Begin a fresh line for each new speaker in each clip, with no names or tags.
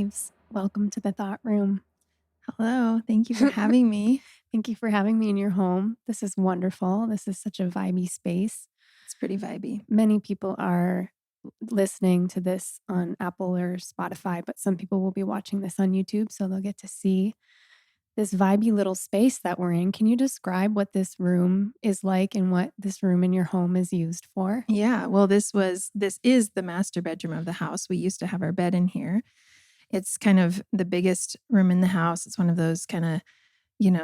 Reeves. Welcome to the Thought Room.
Hello. Thank you for having me.
Thank you for having me in your home. This is wonderful. This is such a vibey space.
It's pretty vibey.
Many people are listening to this on Apple or Spotify, but some people will be watching this on YouTube, so they'll get to see this vibey little space that we're in. Can you describe what this room is like and what this room in your home is used for?
Yeah. Well, this is the master bedroom of the house. We used to have our bed in here. It's kind of the biggest room in the house. It's one of those kind of,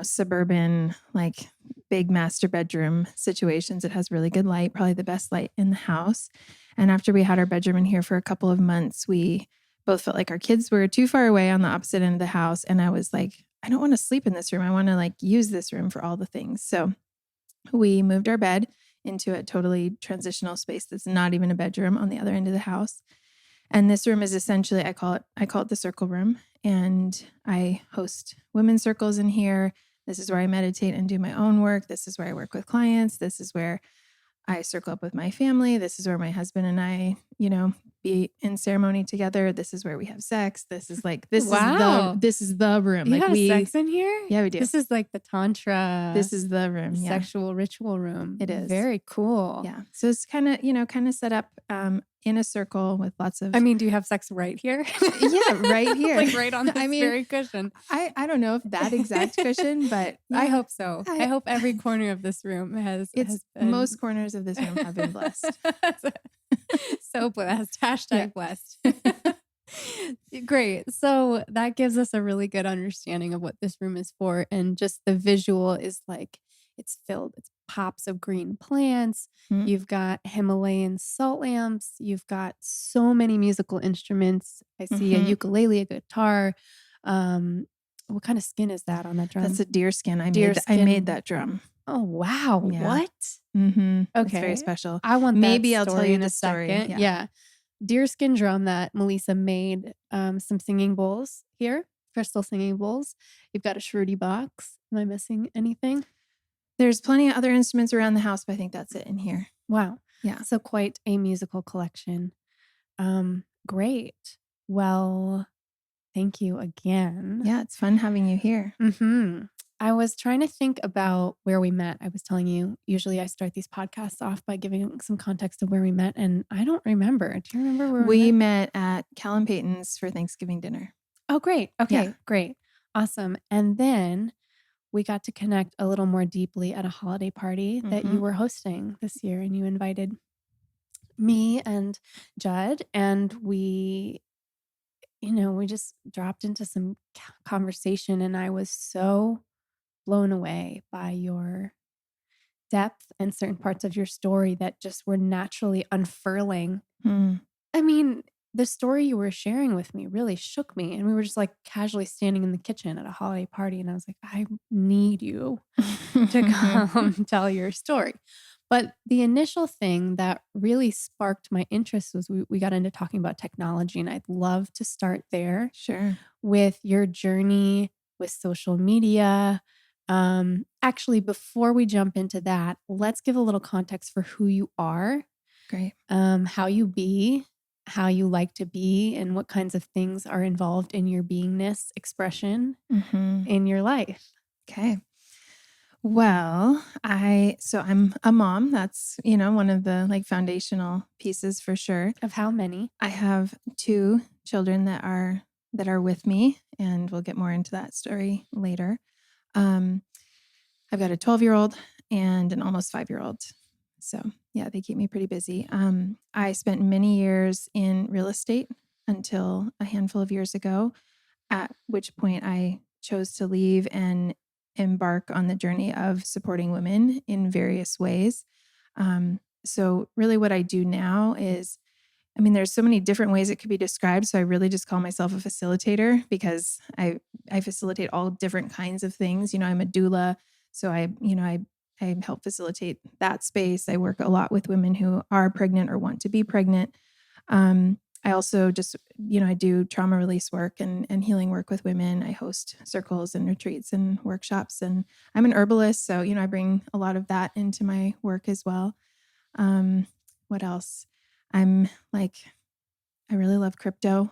suburban, like big master bedroom situations. It has really good light, probably the best light in the house. And after we had our bedroom in here for a couple of months, we both felt like our kids were too far away on the opposite end of the house. And I was like, I don't want to sleep in this room. I want to use this room for all the things. So we moved our bed into a totally transitional space that's not even a bedroom on the other end of the house. And this room is essentially, I call it the circle room. And I host women's circles in here. This is where I meditate and do my own work. This is where I work with clients. This is where I circle up with my family. This is where my husband and I, be in ceremony together. This is where we have sex. This is
Wow.
this is the room.
You have sex in here?
Yeah, we do.
This is like the Tantra.
This is the room. Yeah.
Sexual ritual room.
It is.
Very cool.
Yeah. So it's kind of set up in a circle with lots of.
I mean, do you have sex right here?
Yeah, right here.
Like right on this very cushion.
I don't know if that exact cushion, but yeah,
I hope so. I hope every corner of this room has been.
Most corners of this room have been blessed.
So blessed. Hashtag blessed. Great. So that gives us a really good understanding of what this room is for. And just the visual is like, it's filled with pops of green plants.
Mm-hmm.
You've got Himalayan salt lamps. You've got so many musical instruments. I see a ukulele, a guitar. What kind of skin is that on that drum?
That's a deer skin. I made that drum.
Oh, wow.
Yeah.
What?
Mm-hmm.
Okay.
It's very special.
I want
Maybe
that
I'll tell
story
you
in
the
a
story.
second. Yeah. Deerskin drum that Mellisa made, some singing bowls here, crystal singing bowls. You've got a shruti box. Am I missing anything?
There's plenty of other instruments around the house, but I think that's it in here.
Wow.
Yeah.
So quite a musical collection. Great. Well, thank you again.
Yeah, it's fun having you here.
Mm-hmm. I was trying to think about where we met. I was telling you, usually I start these podcasts off by giving some context of where we met, and I don't remember. Do you remember where
we met? At Callum Payton's for Thanksgiving dinner.
Oh, great. Okay,
yeah.
Great. Awesome. And then we got to connect a little more deeply at a holiday party that you were hosting this year, and you invited me and Judd, and we just dropped into some conversation, and I was so blown away by your depth and certain parts of your story that just were naturally unfurling. I mean, the story you were sharing with me really shook me. And we were just like casually standing in the kitchen at a holiday party. And I was like, I need you to come tell your story. But the initial thing that really sparked my interest was we got into talking about technology. And I'd love to start there.
Sure.
With your journey with social media. Actually, before we jump into that, let's give a little context for who you are.
Great.
How you be, how you like to be, and what kinds of things are involved in your beingness expression in your life.
Okay. Well, I'm a mom. That's, one of the foundational pieces for sure.
Of how many?
I have 2 children that are with me, and we'll get more into that story later. I've got a 12-year-old and an almost 5-year-old. So yeah, they keep me pretty busy. I spent many years in real estate until a handful of years ago, at which point I chose to leave and embark on the journey of supporting women in various ways. So really what I do now is, there's so many different ways it could be described. So I really just call myself a facilitator because I facilitate all different kinds of things. I'm a doula. So I help facilitate that space. I work a lot with women who are pregnant or want to be pregnant. I also just, I do trauma release work and healing work with women. I host circles and retreats and workshops, and I'm an herbalist. So, I bring a lot of that into my work as well. What else? I really love crypto.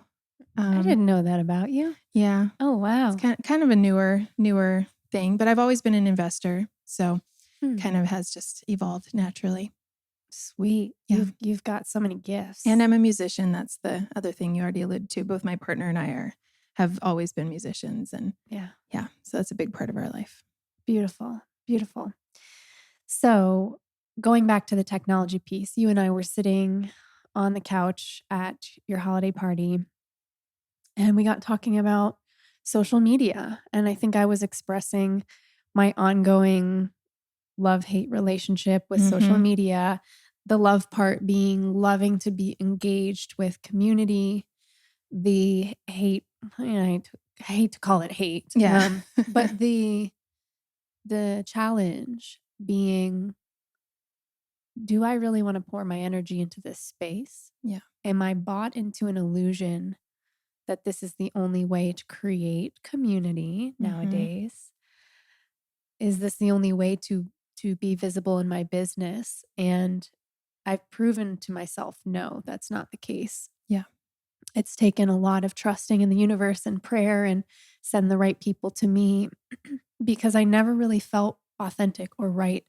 I didn't know that about you.
Yeah.
Oh, wow.
It's kind of a newer thing, but I've always been an investor. So kind of has just evolved naturally.
Sweet.
Yeah.
You've got so many gifts.
And I'm a musician. That's the other thing you already alluded to. Both my partner and I have always been musicians. And yeah. So that's a big part of our life.
Beautiful. Beautiful. So going back to the technology piece, you and I were sitting on the couch at your holiday party and we got talking about social media. And I think I was expressing my ongoing love-hate relationship with social media, the love part being loving to be engaged with community, the hate, I hate to call it hate, but the challenge being, do I really want to pour my energy into this space?
Yeah.
Am I bought into an illusion that this is the only way to create community nowadays? Is this the only way to be visible in my business? And I've proven to myself, no, that's not the case.
Yeah.
It's taken a lot of trusting in the universe and prayer and send the right people to me because I never really felt authentic or right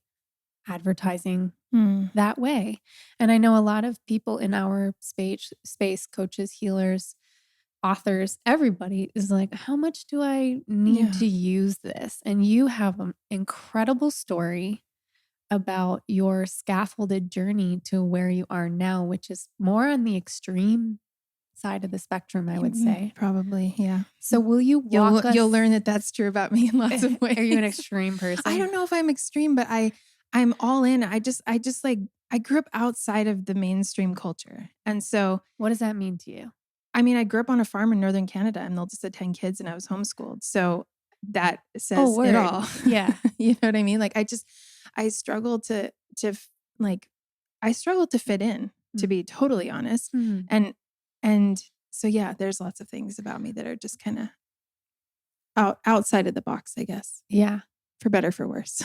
advertising that way. And I know a lot of people in our space, coaches, healers, authors, everybody is like, how much do I need to use this? And you have an incredible story about your scaffolded journey to where you are now, which is more on the extreme side of the spectrum, I would say.
Probably, yeah.
So will you walk us?
You'll learn that that's true about me in lots of ways.
Are you an extreme person?
I don't know if I'm extreme, but I'm all in. I just like, I grew up outside of the mainstream culture. And so
what does that mean to you?
I mean, I grew up on a farm in Northern Canada. I'm the oldest of 10 kids and I was homeschooled. So that says it all.
Yeah.
You know what I mean? Like I struggled to fit in, to be totally honest. And so, yeah, there's lots of things about me that are just kind of outside of the box, I guess.
Yeah.
For better, for worse.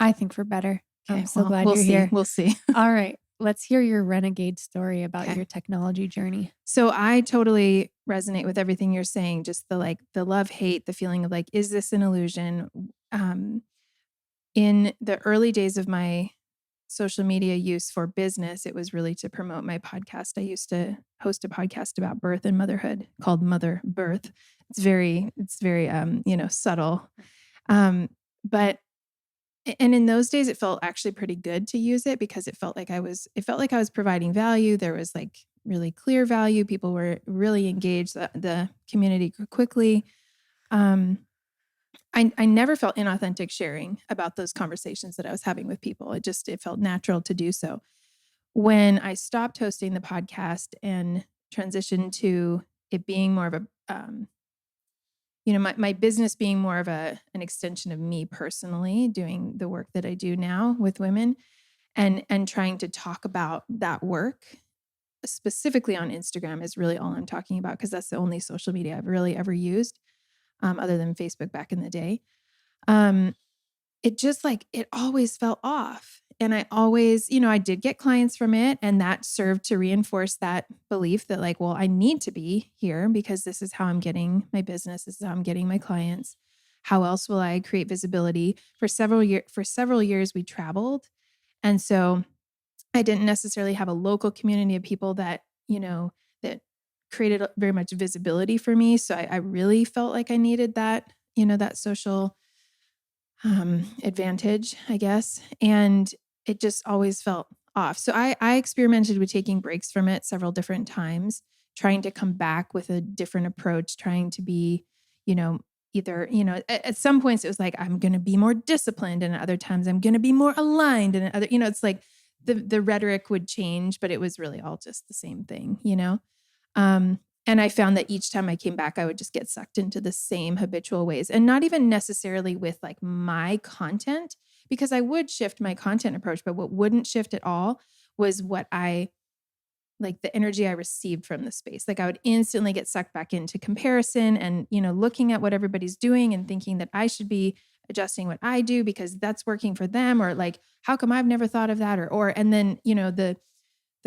I think for better.
Okay,
I'm so glad you're here.
We'll see.
All right. Let's hear your renegade story about your technology journey.
So I totally resonate with everything you're saying. Just the love, hate, the feeling of like, is this an illusion? In the early days of my social media use for business, it was really to promote my podcast. I used to host a podcast about birth and motherhood called Mother Birth. It's very subtle. But in those days, it felt actually pretty good to use it because it felt like I was providing value. There was like really clear value. People were really engaged. The community grew quickly. I never felt inauthentic sharing about those conversations that I was having with people. It felt natural to do so. When I stopped hosting the podcast and transitioned to it being more of a, my business being more of an extension of me personally, doing the work that I do now with women and trying to talk about that work specifically on Instagram is really all I'm talking about because that's the only social media I've really ever used. Other than Facebook back in the day. It just it always felt off. And I always, I did get clients from it and that served to reinforce that belief that I need to be here because this is how I'm getting my business. This is how I'm getting my clients. How else will I create visibility? For several years, we traveled. And so I didn't necessarily have a local community of people that, that created very much visibility for me. So I really felt like I needed that, that social advantage, I guess. And it just always felt off. So I experimented with taking breaks from it several different times, trying to come back with a different approach, trying to be, either, at some points it was like, I'm going to be more disciplined. And at other times I'm going to be more aligned. And at other, it's like the rhetoric would change, but it was really all just the same thing, and I found that each time I came back, I would just get sucked into the same habitual ways and not even necessarily with my content, because I would shift my content approach, but what wouldn't shift at all was what the energy I received from the space. I would instantly get sucked back into comparison and, looking at what everybody's doing and thinking that I should be adjusting what I do because that's working for them, or how come I've never thought of that? And then, the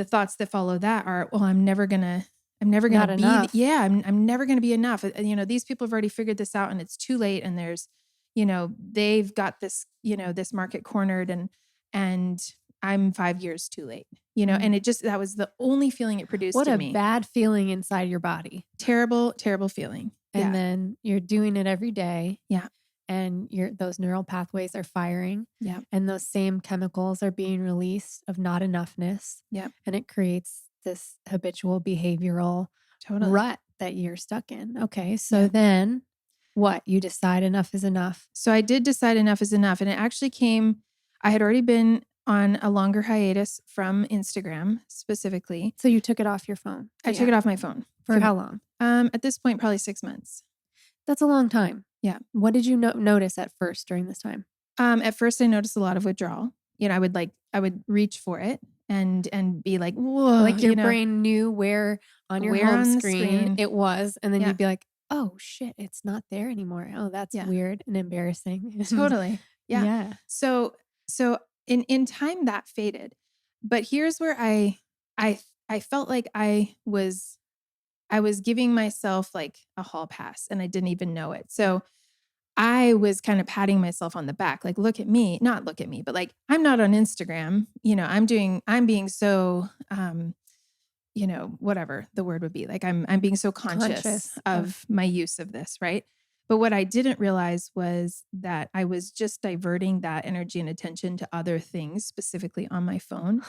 thoughts that follow that are, well, I'm never going to I'm never going
Not
to be,
enough.
I'm never going to be enough. These people have already figured this out and it's too late. And there's, they've got this, this market cornered and I'm 5 years too late, and that was the only feeling it produced
What
in
a
me.
bad feeling inside your body.
Terrible, terrible feeling.
And then you're doing it every day.
Yeah.
And those neural pathways are firing.
Yeah.
And those same chemicals are being released of not enoughness.
Yeah.
And it creates this habitual behavioral rut that you're stuck in. Okay. So then what? You decide enough is enough.
So I did decide enough is enough. And it actually I had already been on a longer hiatus from Instagram specifically.
So you took it off your phone?
I took it off my phone.
For how long?
At this point, probably 6 months.
That's a long time.
Yeah.
What did you notice at first during this time?
At first I noticed a lot of withdrawal. I would reach for it and be like, whoa.
Like your brain knew where on your home screen it was. And then you'd be like, oh shit, it's not there anymore. Oh, that's weird and embarrassing.
Totally. Yeah. So in time that faded. But here's where I felt like I was giving myself like a hall pass and I didn't even know it. So I was kind of patting myself on the back, like, look at me, not look at me, but like, I'm not on Instagram, I'm being so, whatever the word would be, like, I'm being so conscious of my use of this. Right. But what I didn't realize was that I was just diverting that energy and attention to other things, specifically on my phone.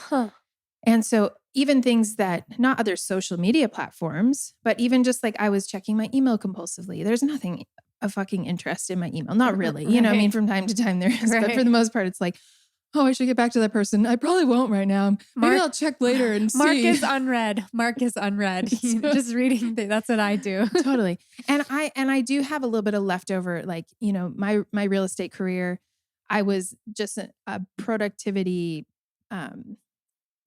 And so even things that, not other social media platforms, but even just like I was checking my email compulsively. There's nothing of fucking interest in my email. Not really. From time to time there is. But for the most part, it's like, oh, I should get back to that person. I probably won't right now. Maybe I'll check later and see.
Mark is unread. Just reading. That's what I do.
Totally. And I do have a little bit of leftover, like, my real estate career, I was just a productivity,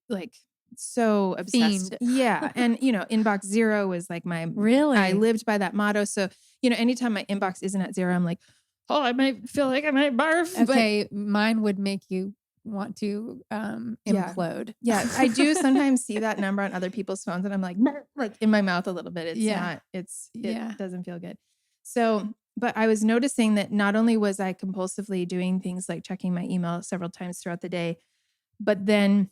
like so obsessed.
Fiend.
Yeah. And, inbox zero was like
really,
I lived by that motto. So, anytime my inbox isn't at zero, I'm like, oh, I might feel like I might barf.
Okay. Mine would make you want to implode.
Yeah. I do sometimes see that number on other people's phones and I'm like in my mouth a little bit. It doesn't feel good. So, but I was noticing that not only was I compulsively doing things like checking my email several times throughout the day, but then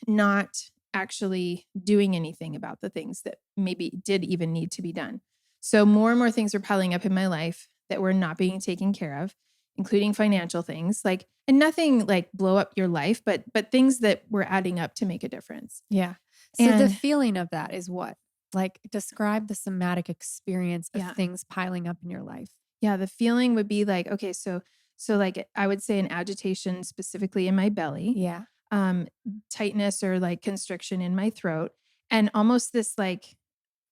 not actually doing anything about the things that maybe did even need to be done. So more and more things were piling up in my life that were not being taken care of, including financial things, like, and nothing like blow up your life, but things that were adding up to make a difference.
Yeah. So the feeling of that is what? Like, describe the somatic experience of things piling up in your life.
Yeah. The feeling would be like, okay, so like I would say an agitation specifically in my belly.
Yeah.
Tightness or like constriction in my throat. And almost this, like,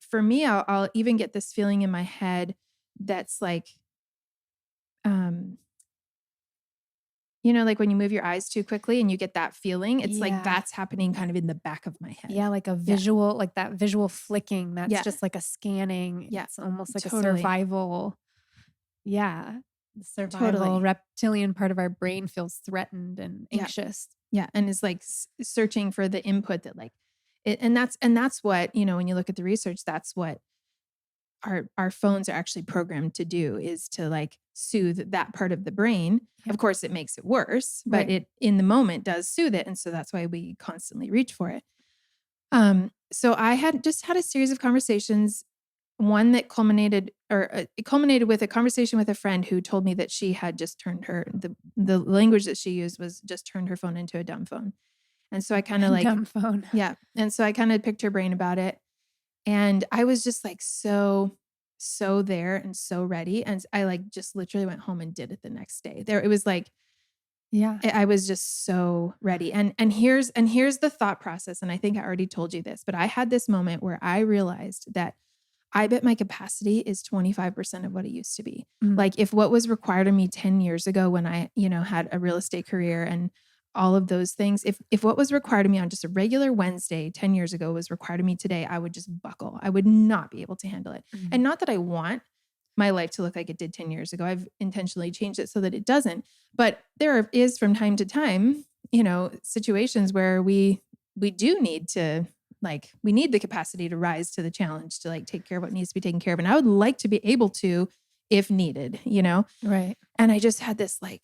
for me, I'll even get this feeling in my head that's like, like when you move your eyes too quickly and you get that feeling, it's like that's happening kind of in the back of my head.
Yeah, like a visual, like that visual flicking. That's just like a scanning. Yeah, it's almost like a survival. Yeah, the survival reptilian part of our brain feels threatened and anxious.
Yeah, and is like searching for the input that like it, and that's what, when you look at the research, that's what our phones are actually programmed to do, is to like soothe that part of the brain. Yeah. Of course, it makes it worse, but it in the moment does soothe it. And so that's why we constantly reach for it. So I had just had a series of conversations, one that culminated with a conversation with a friend who told me that she had just turned the language that she used was just turned her phone into a dumb phone. And so I kind of like
dumb phone.
Yeah. And so I kind of picked her brain about it. And I was just like, so there and so ready. And I like just literally went home and did it the next day. It was like, yeah, I was just so ready. And here's the thought process. And I think I already told you this, but I had this moment where I realized that I bet my capacity is 25% of what it used to be. Mm-hmm. Like if what was required of me 10 years ago when I, had a real estate career and all of those things, if what was required of me on just a regular Wednesday 10 years ago was required of me today, I would just buckle. I would not be able to handle it. Mm-hmm. And not that I want my life to look like it did 10 years ago. I've intentionally changed it so that it doesn't. But there is from time to time, situations where we do need to like, we need the capacity to rise to the challenge, to like take care of what needs to be taken care of. And I would like to be able to, if needed, you know?
Right.
And I just had this like,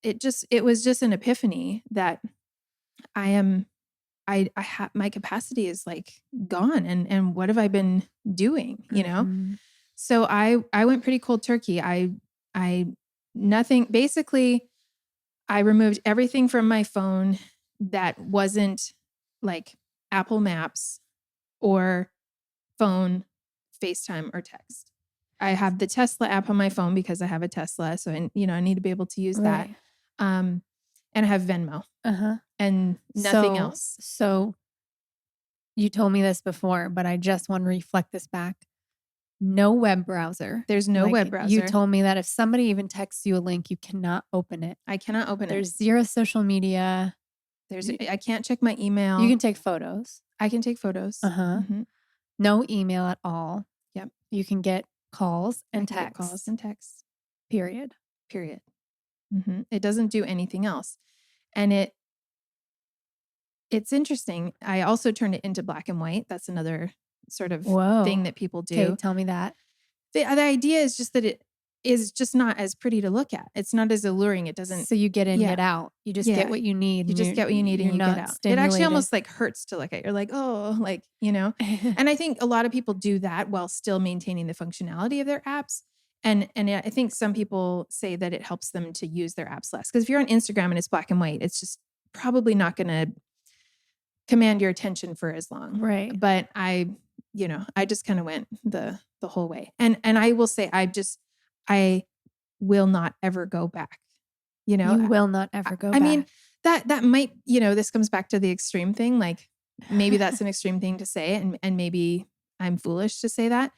it was just an epiphany that I have, my capacity is like gone. And what have I been doing, you know?
Mhm.
So I went pretty cold turkey. Nothing, basically I removed everything from my phone that wasn't like Apple Maps or phone, FaceTime, or text. I have the Tesla app on my phone because I have a Tesla. So, I need to be able to use that.
Right.
And I have Venmo
Uh-huh.
and nothing else.
So you told me this before, but I just want to reflect this back. No web browser.
There's no
Like,
web
you
browser.
told me that if somebody even texts you a link, you cannot open it.
I cannot open it.
There's zero social media.
I can't check my email.
You can take photos.
I can take photos.
Uh-huh.
Mhm.
No email at all.
Yep.
You can get calls and
I can get
texts.
calls and texts.
Period.
Mhm. It doesn't do anything else. And it's interesting. I also turned it into black and white. That's another sort of thing that people do.
Okay, tell me that.
The idea is just that it is just not as pretty to look at. It's not as alluring. It doesn't.
So you get in,
Yeah.
get out. You just
Yeah.
get what you need.
You just get what you need and
you're
you get
not
out. It
stimulated.
actually almost like hurts to look at. You're like, oh, like, And I think a lot of people do that while still maintaining the functionality of their apps. And I think some people say that it helps them to use their apps less. Because if you're on Instagram and it's black and white, it's just probably not going to command your attention for as long.
Right.
But I just kind of went the whole way. And I will say, I will not ever go back.
You will not ever go back.
I mean, that might, this comes back to the extreme thing. Like maybe that's an extreme thing to say, and maybe I'm foolish to say that.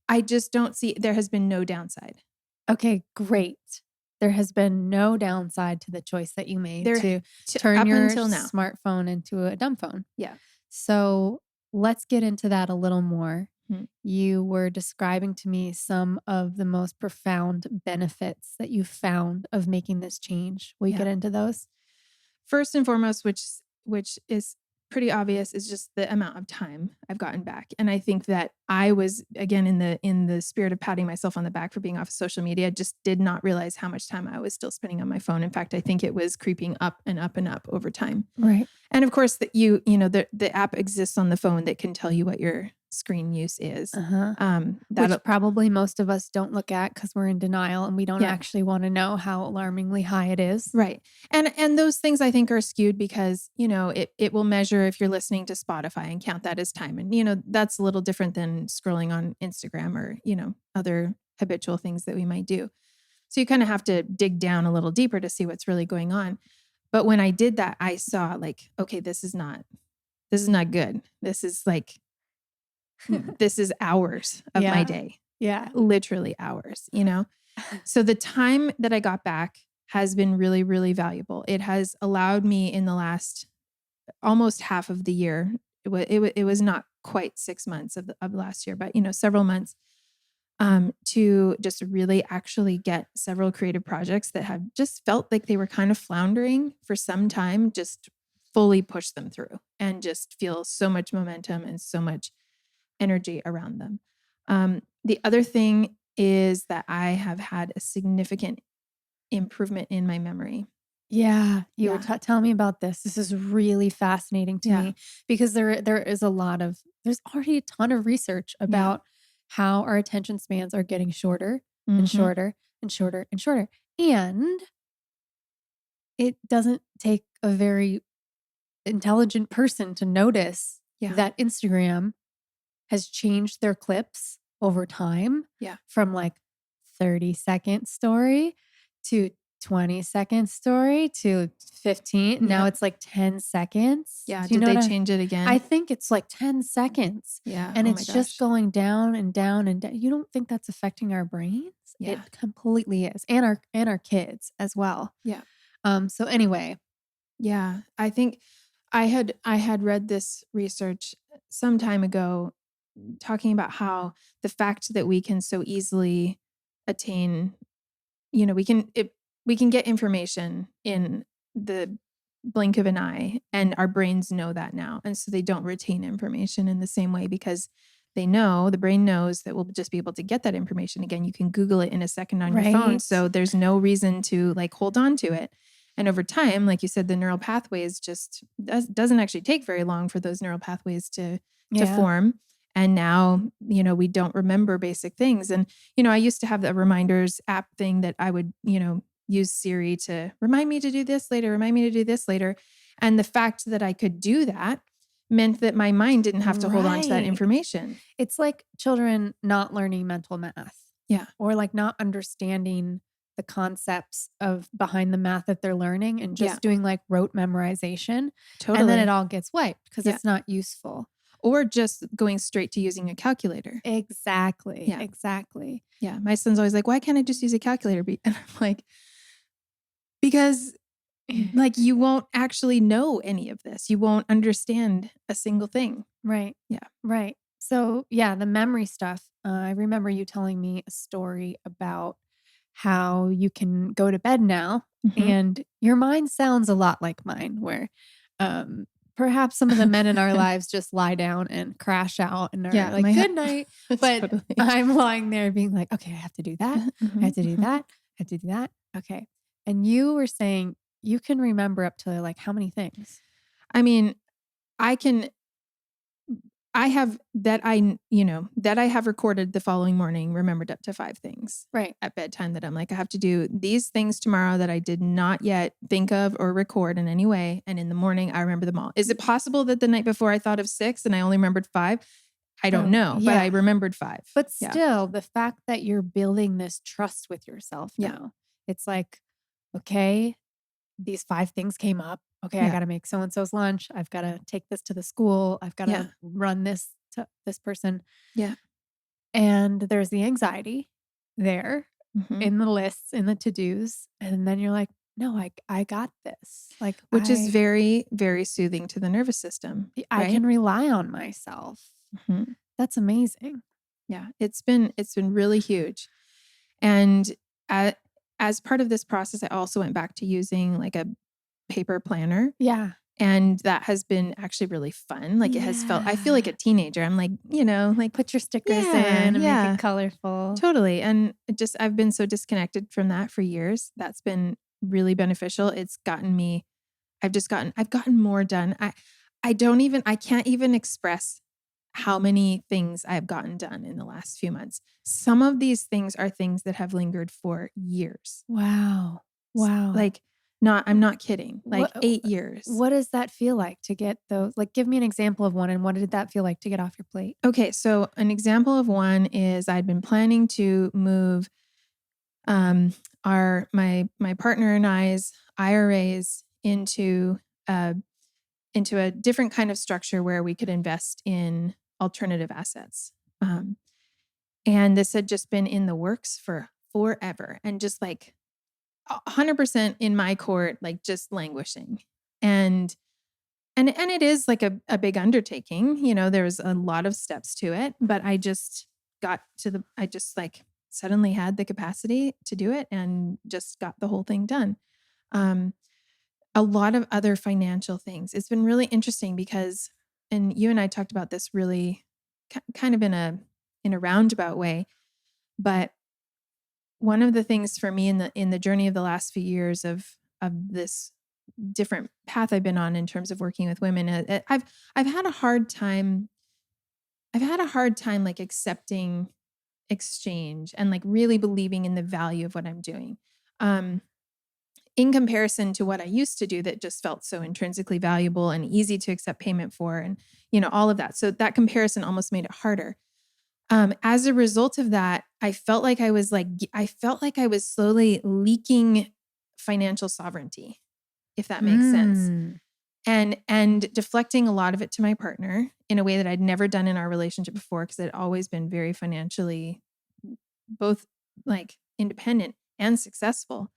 I just don't see, there has been no downside.
Okay, great. There has been no downside to the choice that you made to turn
up
your
until now.
smartphone into a dumb phone.
Yeah.
So let's get into that a little more.
Hmm.
You were describing to me some of the most profound benefits that you found of making this change. Will you get into those?
First and foremost, which is pretty obvious, is just the amount of time I've gotten back. And I think that I was, again, in the spirit of patting myself on the back for being off of social media, just did not realize how much time I was still spending on my phone. In fact, I think it was creeping up and up and up over time.
Right.
And of course, that the app exists on the phone that can tell you what your screen use is.
Which probably most of us don't look at because we're in denial and we don't actually want to know how alarmingly high it is.
Right. And those things I think are skewed because, it will measure if you're listening to Spotify and count that as time. And, that's a little different than scrolling on Instagram or, other habitual things that we might do. So you kind of have to dig down a little deeper to see what's really going on. But when I did that, I saw like, okay, this is not good. This is like, this is hours of my day.
Yeah.
Literally hours, So the time that I got back has been really, really valuable. It has allowed me in the last almost half of the year. It was not quite 6 months of last year, but several months, to just really actually get several creative projects that have just felt like they were kind of floundering for some time, just fully push them through and just feel so much momentum and so much energy around them. The other thing is that I have had a significant improvement in my memory.
Yeah, you were telling me about this. This is really fascinating to me because there is there's already a ton of research about how our attention spans are getting shorter and shorter and shorter and shorter. And it doesn't take a very intelligent person to notice that Instagram has changed their clips over time from like 30-second story to 20-second story to 15. Now it's like 10 seconds.
Yeah. Did they change it again?
I think it's like 10 seconds.
Yeah.
And it's just going down and down and down. You don't think that's affecting our brains?
Yeah.
It completely is. And our kids as well.
Yeah.
So anyway.
Yeah. I think I had read this research some time ago talking about how the fact that we can so easily attain, we can get information in the blink of an eye, and our brains know that now. And so they don't retain information in the same way because the brain knows that we'll just be able to get that information. Again, you can Google it in a second on your phone.
Right.
So there's no reason to like hold on to it. And over time, like you said, the neural pathways just doesn't actually take very long for those neural pathways to form. And now, we don't remember basic things. And, I used to have the reminders app thing that I would, use Siri to remind me to do this later, remind me to do this later. And the fact that I could do that meant that my mind didn't have to hold on to that
Right.
information.
It's like children not learning mental math.
Yeah.
Or like not understanding the concepts of behind the math that they're learning and just doing like rote memorization.
Totally.
And then it all gets wiped because it's not useful.
Or just going straight to using a calculator.
Exactly.
Yeah.
Exactly.
Yeah. My son's always like, why can't I just use a calculator? And I'm like, because like you won't actually know any of this. You won't understand a single thing.
Right.
Yeah.
Right. So yeah, the memory stuff. I remember you telling me a story about how you can go to bed now and your mind sounds a lot like mine, where perhaps some of the men in our lives just lie down and crash out and are like, good night. But
Totally.
I'm lying there being like, okay, I have to do that. I have to do that. I have to do that. Okay. And you were saying you can remember up to like how many things?
I mean, I have that I have recorded the following morning, remembered up to 5 things at bedtime that I'm like, I have to do these things tomorrow that I did not yet think of or record in any way. And in the morning, I remember them all. Is it possible that the night before I thought of 6 and I only remembered 5? I don't know, but I remembered 5.
But still, the fact that you're building this trust with yourself now, it's like, okay, these 5 things came up. Okay, I got to make so-and-so's lunch. I've got to take this to the school. I've got to run this to this person.
Yeah.
And there's the anxiety there in the lists, in the to-dos. And then you're like, no, I got this. Like,
which is very, very soothing to the nervous system.
I can rely on myself. That's amazing.
Yeah, it's been really huge. And as part of this process, I also went back to using like a paper planner.
Yeah.
And that has been actually really fun. Like it has felt, I feel like a teenager. I'm like, like
put your stickers in and make it colorful.
Totally. And I've been so disconnected from that for years. That's been really beneficial. It's gotten me, I've gotten more done. I can't even express how many things I've gotten done in the last few months. Some of these things are things that have lingered for years.
Wow.
Like I'm not kidding. Like 8 years.
What does that feel like to get those? Like, give me an example of one. And what did that feel like to get off your plate?
Okay. So an example of one is I'd been planning to move my partner and I's IRAs into a different kind of structure where we could invest in alternative assets. And this had just been in the works for forever and just like 100% in my court, like just languishing. And it is like a big undertaking, there's a lot of steps to it, but I just like suddenly had the capacity to do it and just got the whole thing done. A lot of other financial things. It's been really interesting because, and you and I talked about this really kind of in a roundabout way, but one of the things for me in the journey of the last few years of this different path I've been on in terms of working with women, I've had a hard time. I've had a hard time like accepting exchange and like really believing in the value of what I'm doing. In comparison to what I used to do that just felt so intrinsically valuable and easy to accept payment for and, all of that. So that comparison almost made it harder. As a result of that, I felt like I was slowly leaking financial sovereignty, if that makes sense. And deflecting a lot of it to my partner in a way that I'd never done in our relationship before, because I'd always been very financially both like independent and successful.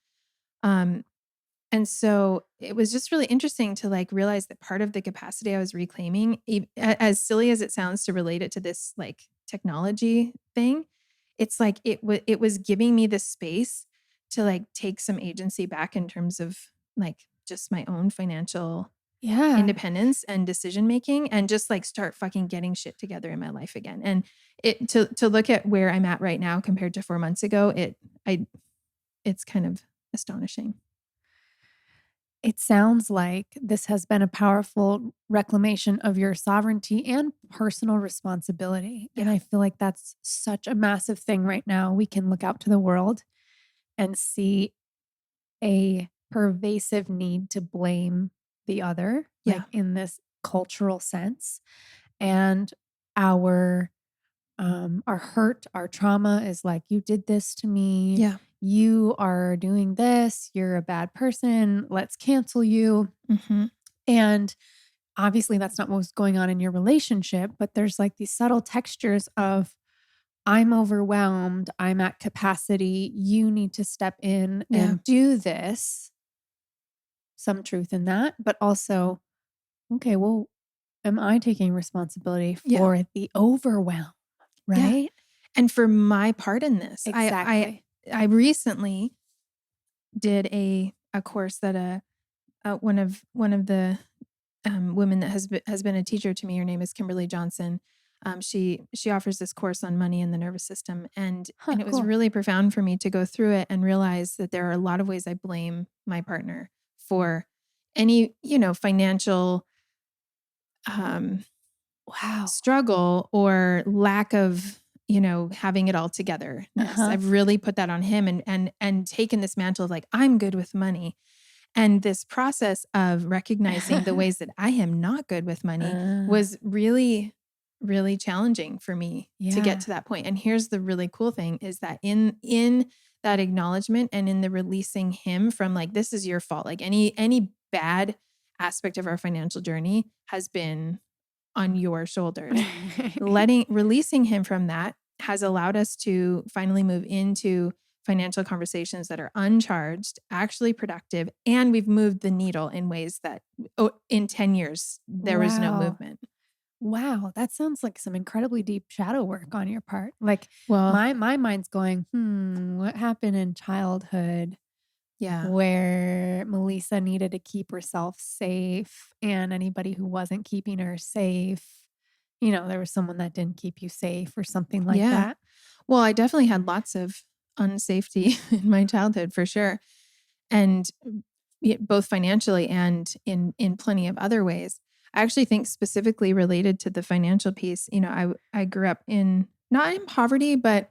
And so it was just really interesting to like realize that part of the capacity I was reclaiming, as silly as it sounds to relate it to this like technology thing, it's like it was giving me the space to like take some agency back in terms of like just my own financial
Yeah.
independence and decision making, and just like start fucking getting shit together in my life again. And to look at where I'm at right now compared to 4 months ago, it's kind of astonishing.
It sounds like this has been a powerful reclamation of your sovereignty and personal responsibility. And
Yeah.
I feel like that's such a massive thing right now. We can look out to the world and see a pervasive need to blame the other,
Yeah.
like in this cultural sense. And our our hurt, our trauma is like, you did this to me.
Yeah.
You are doing this. You're a bad person. Let's cancel you.
Mm-hmm.
And obviously, that's not what was going on in your relationship, but there's like these subtle textures of, I'm overwhelmed. I'm at capacity. You need to step in
Yeah.
and do this. Some truth in that, but also, okay, well, am I taking responsibility
Yeah.
for the overwhelm?
Yeah.
Right?
And for my part in this,
Exactly.
I recently did a course that one of the women that has been a teacher to me. Her name is Kimberly Johnson. She offers this course on money and the nervous system, and it was
Cool.
really profound for me to go through it and realize that there are a lot of ways I blame my partner for any financial
Wow.
struggle or lack of having it all togetherness. I've really put that on him and taken this mantle of like, I'm good with money. And this process of recognizing the ways that I am not good with money was really, really challenging for me to get to that point. And here's the really cool thing is that in that acknowledgement and in the releasing him from like, this is your fault. Like any bad aspect of our financial journey has been on your shoulders. Releasing him from that has allowed us to finally move into financial conversations that are uncharged, actually productive, and we've moved the needle in ways that in 10 years there was no movement.
Wow, that sounds like some incredibly deep shadow work on your part. Like,
Well,
my mind's going, what happened in childhood
yeah.
where Mellisa needed to keep herself safe, and anybody who wasn't keeping her safe, there was someone that didn't keep you safe or something like that.
Well, I definitely had lots of unsafety in my childhood for sure. And both financially and in plenty of other ways. I actually think specifically related to the financial piece, I grew up not in poverty, but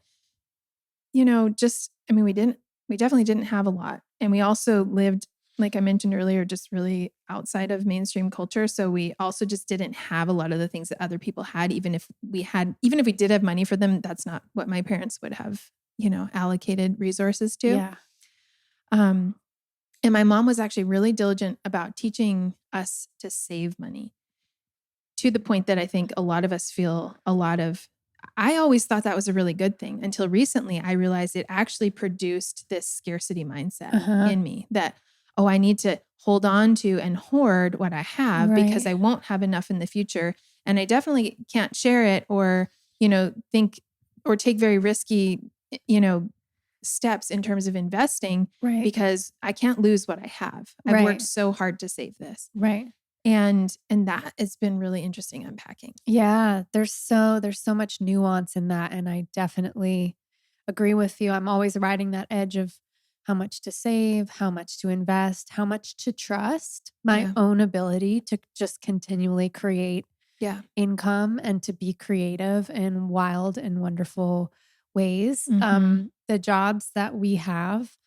we definitely didn't have a lot. And we also lived, like I mentioned earlier, just really outside of mainstream culture. So we also just didn't have a lot of the things that other people had. Even if we did have money for them, that's not what my parents would have, allocated resources to.
Yeah.
And my mom was actually really diligent about teaching us to save money, to the point that I think a lot of us feel I always thought that was a really good thing until recently I realized it actually produced this scarcity mindset in me that, I need to hold on to and hoard what I have because I won't have enough in the future. And I definitely can't share it or, think or take very risky, steps in terms of investing because I can't lose what I have. I've worked so hard to save this.
Right.
And that has been really interesting unpacking.
Yeah, there's so much nuance in that, and I definitely agree with you. I'm always riding that edge of how much to save, how much to invest, how much to trust my own ability to just continually create income and to be creative in wild and wonderful ways. The jobs that we have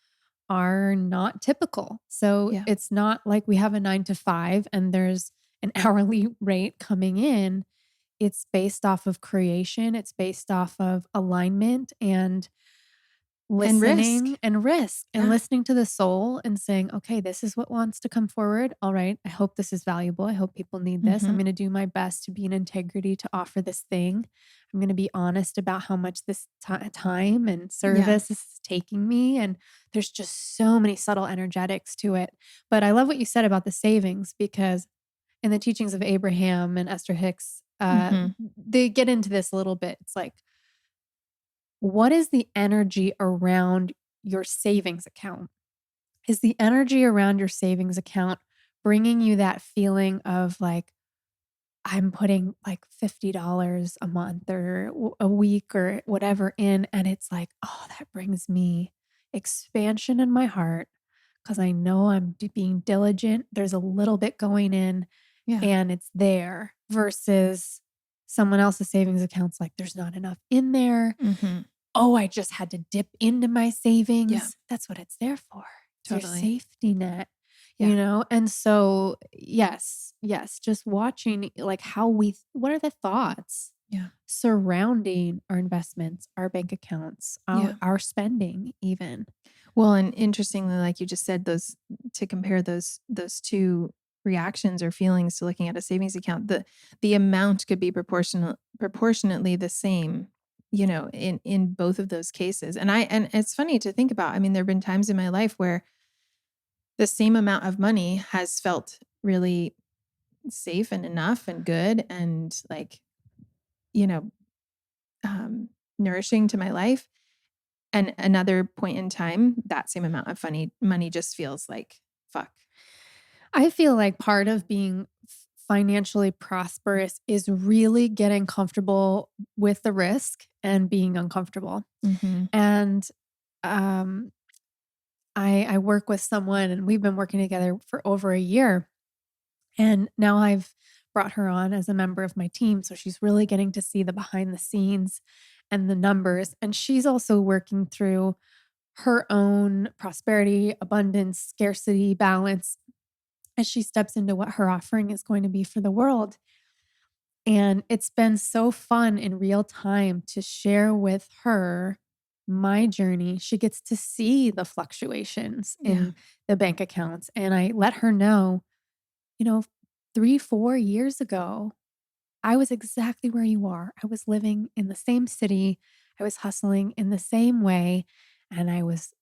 are not typical. So it's not like we have a 9 to 5 and there's an hourly rate coming in. It's based off of creation. It's based off of alignment and listening and risk and listening to the soul and saying, okay, this is what wants to come forward. All right. I hope this is valuable. I hope people need this. I'm going to do my best to be in integrity to offer this thing. I'm going to be honest about how much this time and service is taking me. And there's just so many subtle energetics to it. But I love what you said about the savings, because in the teachings of Abraham and Esther Hicks, they get into this a little bit. It's like, what is the energy around your savings account? Is the energy around your savings account bringing you that feeling of like, I'm putting like $50 a month or a week or whatever in, and it's like, oh, that brings me expansion in my heart because I know I'm being diligent. There's a little bit going in
Yeah.
and it's there versus someone else's savings accounts like there's not enough in there.
Mm-hmm.
Oh, I just had to dip into my
Yeah.
savings. That's what it's there for. It's your
Totally.
safety net,
Yeah.
And so, yes, just watching like what are the thoughts
Yeah.
surrounding our investments, our bank accounts,
Yeah.
our spending even.
Well, and interestingly, like you just said, to compare those two reactions or feelings to looking at a savings account, the amount could be proportionately the same, in both of those cases. And it's funny to think about. I mean, there have been times in my life where the same amount of money has felt really safe and enough and good and like, you know, nourishing to my life. And another point in time, that same amount of money just feels like fuck.
I feel like part of being financially prosperous is really getting comfortable with the risk and being uncomfortable.
Mm-hmm.
And um, I work with someone and we've been working together for over a year. And now I've brought her on as a member of my team. So she's really getting to see the behind the scenes and the numbers. And she's also working through her own prosperity, abundance, scarcity, balance as she steps into what her offering is going to be for the world. And it's been so fun in real time to share with her my journey. She gets to see the fluctuations
Yeah.
in the bank accounts. And I let her know, you know, 3, 4 years ago, I was exactly where you are. I was living in the same city. I was hustling in the same way. And I was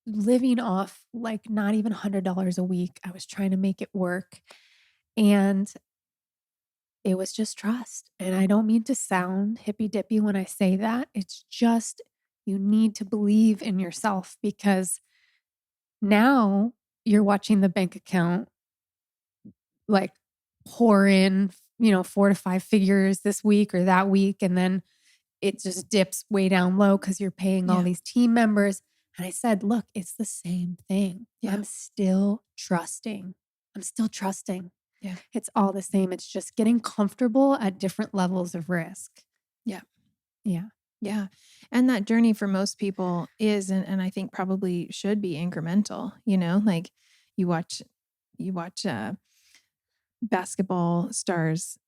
living off like not even $100 a week. I was trying to make it work. And it was just trust. And I don't mean to sound hippy dippy when I say that. It's just you need to believe in yourself because now you're watching the bank account like pour in, 4 to 5 figures this week or that week. And then it just dips way down low because you're paying all
Yeah.
these team members. And I said, look, it's the same thing.
Yeah.
I'm still trusting.
Yeah.
It's all the same. It's just getting comfortable at different levels of risk.
Yeah.
Yeah.
Yeah. And that journey for most people is, and I think probably should be incremental, like you watch basketball stars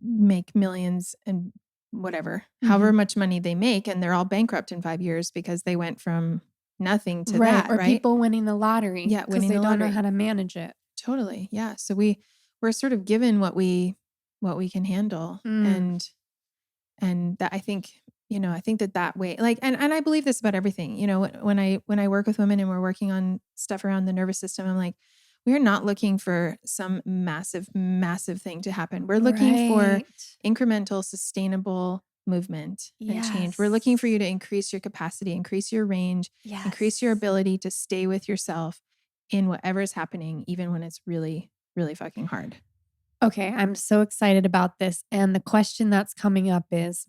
make millions and whatever, however much money they make, and they're all bankrupt in 5 years because they went from nothing to
Right.
that,
Or
right?
people winning the lottery
Yeah,
because
winning
they
the
don't know
lottery.
how to manage it.
Totally. Yeah. So we're sort of given what we can handle. And that I think, I think that way, like, and I believe this about everything, when I work with women and we're working on stuff around the nervous system, I'm like, we're not looking for some massive, massive thing to happen. We're looking for
Right.
incremental, sustainable movement and change. We're looking for you to increase your capacity, increase your range, increase your ability to stay with yourself in whatever is happening, even when it's really, really fucking hard.
Okay. I'm so excited about this. And the question that's coming up is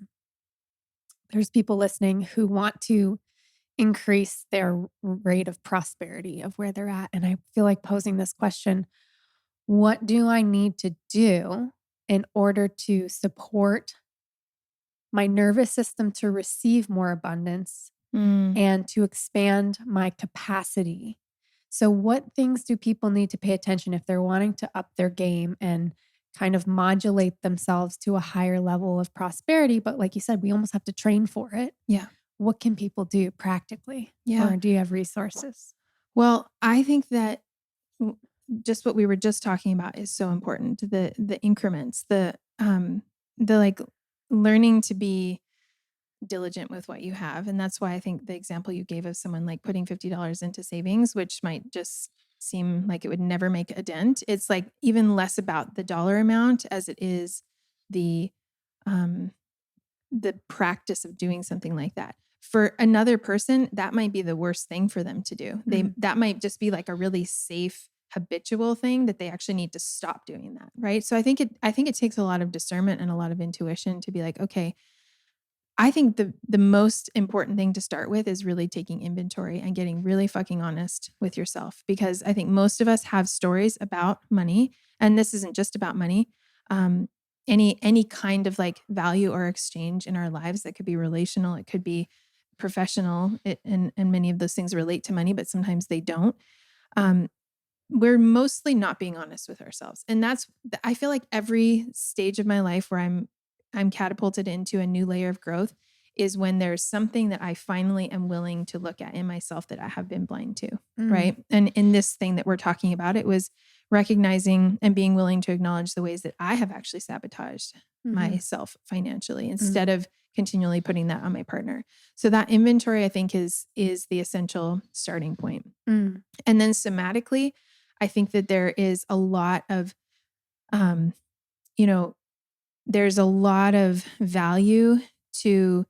there's people listening who want to increase their rate of prosperity of where they're at. And I feel like posing this question: what do I need to do in order to support my nervous system to receive more abundance and to expand my capacity? So, what things do people need to pay attention if they're wanting to up their game and kind of modulate themselves to a higher level of prosperity? But like you said, we almost have to train for it.
Yeah.
What can people do practically?
Yeah.
Or do you have resources?
Well, I think that just what we were just talking about is so important. The increments, the like learning to be diligent with what you have. And that's why I think the example you gave of someone like putting $50 into savings, which might just seem like it would never make a dent. It's like even less about the dollar amount as it is the practice of doing something like that. For another person, that might be the worst thing for them to do. That might just be like a really safe, habitual thing that they actually need to stop doing that. Right. So I think it takes a lot of discernment and a lot of intuition to be like, okay, I think the most important thing to start with is really taking inventory and getting really fucking honest with yourself, because I think most of us have stories about money, and this isn't just about money. Any kind of like value or exchange in our lives, that could be relational, it could be professional, and many of those things relate to money, but sometimes they don't. We're mostly not being honest with ourselves. And I feel like every stage of my life where I'm catapulted into a new layer of growth is when there's something that I finally am willing to look at in myself that I have been blind to. Right. And in this thing that we're talking about, it was recognizing and being willing to acknowledge the ways that I have actually sabotaged myself financially, instead of continually putting that on my partner. So that inventory, I think, is the essential starting point. And then somatically, I think that there is a lot of, there's a lot of value to,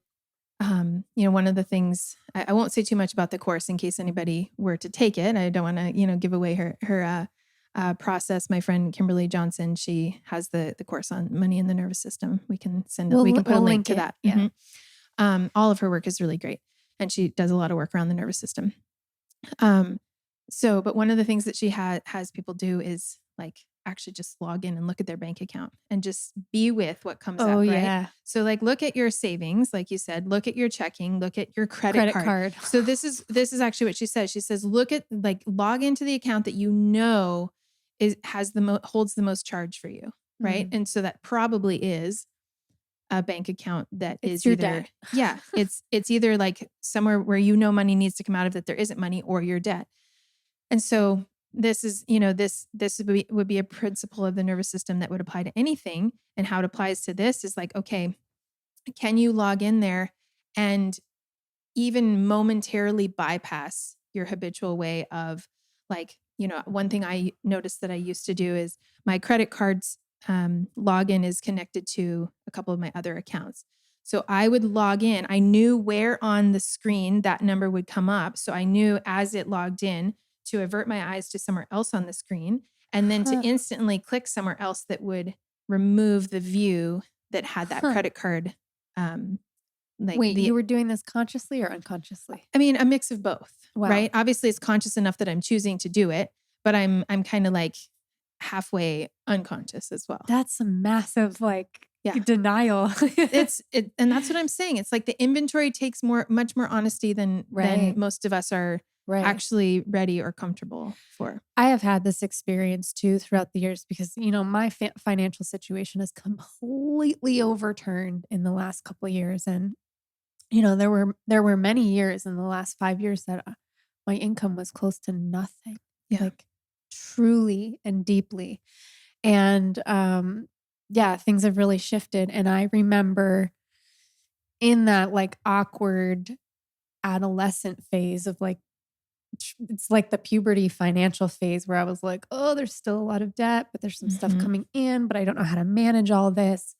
one of the things, I won't say too much about the course in case anybody were to take it. I don't want to, give away her process. My friend Kimberly Johnson, she has the course on money and the nervous system. We can put a link to that.
Yeah.
All of her work is really great, and she does a lot of work around the nervous system. But one of the things that she has people do is like actually just log in and look at their bank account and just be with what comes up, right?
Yeah.
So like look at your savings, like you said, look at your checking, look at your credit card. So this is actually what she says. She says, log into the account that holds the most charge for you, right? And so that probably is a bank account that is
your
either,
debt.
it's either like somewhere where money needs to come out of, that there isn't money, or your debt. And so this is, this would be a principle of the nervous system that would apply to anything. And how it applies to this is like, okay, can you log in there and even momentarily bypass your habitual way of like, one thing I noticed that I used to do is my credit card's login is connected to a couple of my other accounts. So I would log in. I knew where on the screen that number would come up. So I knew as it logged in to avert my eyes to somewhere else on the screen, and then to instantly click somewhere else that would remove the view that had that credit card.
Wait, you were doing this consciously or unconsciously?
I mean, a mix of both,
Wow.
right? Obviously it's conscious enough that I'm choosing to do it, but I'm kind of like halfway unconscious as well.
That's a massive denial.
And that's what I'm saying. It's like the inventory takes much more honesty than most of us are actually ready or comfortable for.
I have had this experience too throughout the years because, my financial situation has completely overturned in the last couple of years. And, there were many years in the last 5 years that my income was close to nothing, like truly and deeply. And, things have really shifted. And I remember in that like awkward adolescent phase of like, it's like the puberty financial phase where I was like, oh, there's still a lot of debt, but there's some stuff coming in, but I don't know how to manage all of this.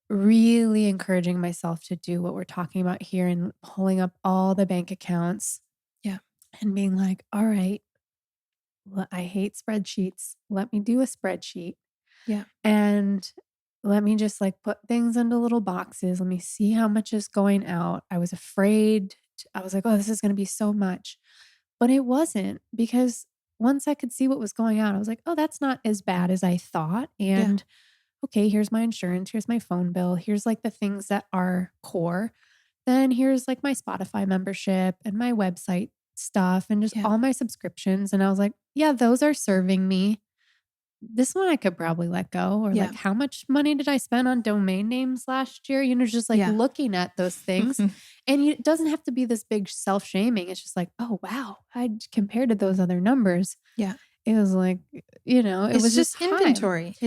Really encouraging myself to do what we're talking about here and pulling up all the bank accounts.
Yeah.
And being like, all right, well, I hate spreadsheets. Let me do a spreadsheet.
Yeah.
And let me just like put things into little boxes. Let me see how much is going out. I was afraid. I was like, oh, this is going to be so much. But it wasn't, because once I could see what was going out, I was like, oh, that's not as bad as I thought. And okay, here's my insurance. Here's my phone bill. Here's like the things that are core. Then here's like my Spotify membership and my website stuff and just all my subscriptions. And I was like, yeah, those are serving me. This one I could probably let go. Or like, how much money did I spend on domain names last year? Just like looking at those things. And it doesn't have to be this big self-shaming. It's just like, oh, wow. Compared to those other numbers.
Yeah.
It was like, it was
just inventory.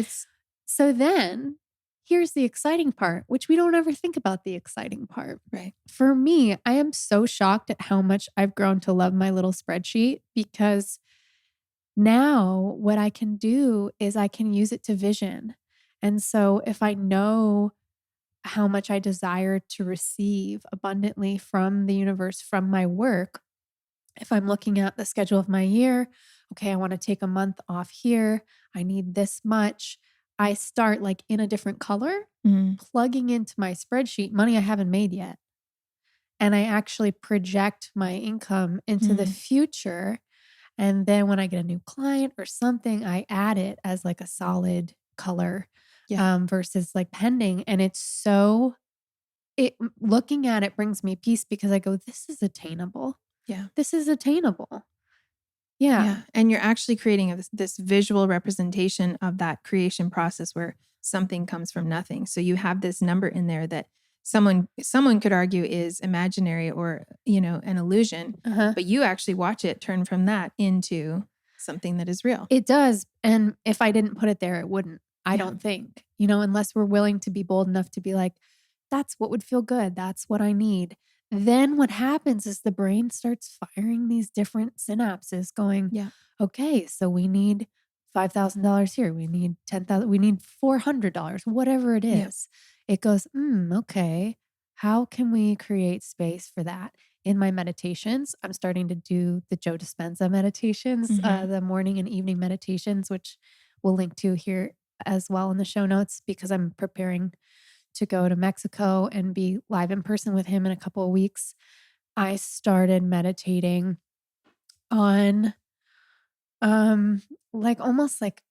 So then here's the exciting part, which we don't ever think about the exciting part.
Right.
For me, I am so shocked at how much I've grown to love my little spreadsheet, because now what I can do is I can use it to vision. And so if I know how much I desire to receive abundantly from the universe, from my work. If I'm looking at the schedule of my year, okay, I want to take a month off here. I need this much. I start like in a different color,
Mm.
plugging into my spreadsheet money I haven't made yet. And I actually project my income into the future. And then when I get a new client or something, I add it as like a solid color versus like pending. And it's so, looking at it brings me peace because I go, this is attainable.
Yeah.
This is attainable. Yeah.
Yeah. And you're actually creating this visual representation of that creation process where something comes from nothing. So you have this number in there that someone could argue is imaginary or, an illusion, but you actually watch it turn from that into something that is real.
It does. And if I didn't put it there, it wouldn't, I don't think, unless we're willing to be bold enough to be like, that's what would feel good. That's what I need. Then what happens is the brain starts firing these different synapses going, okay, so we need $5,000 here. We need $10,000. We need $400, whatever it is. It goes, okay, how can we create space for that? In my meditations, I'm starting to do the Joe Dispenza meditations, the morning and evening meditations, which we'll link to here as well in the show notes because I'm preparing to go to Mexico and be live in person with him in a couple of weeks. I started meditating on like almost like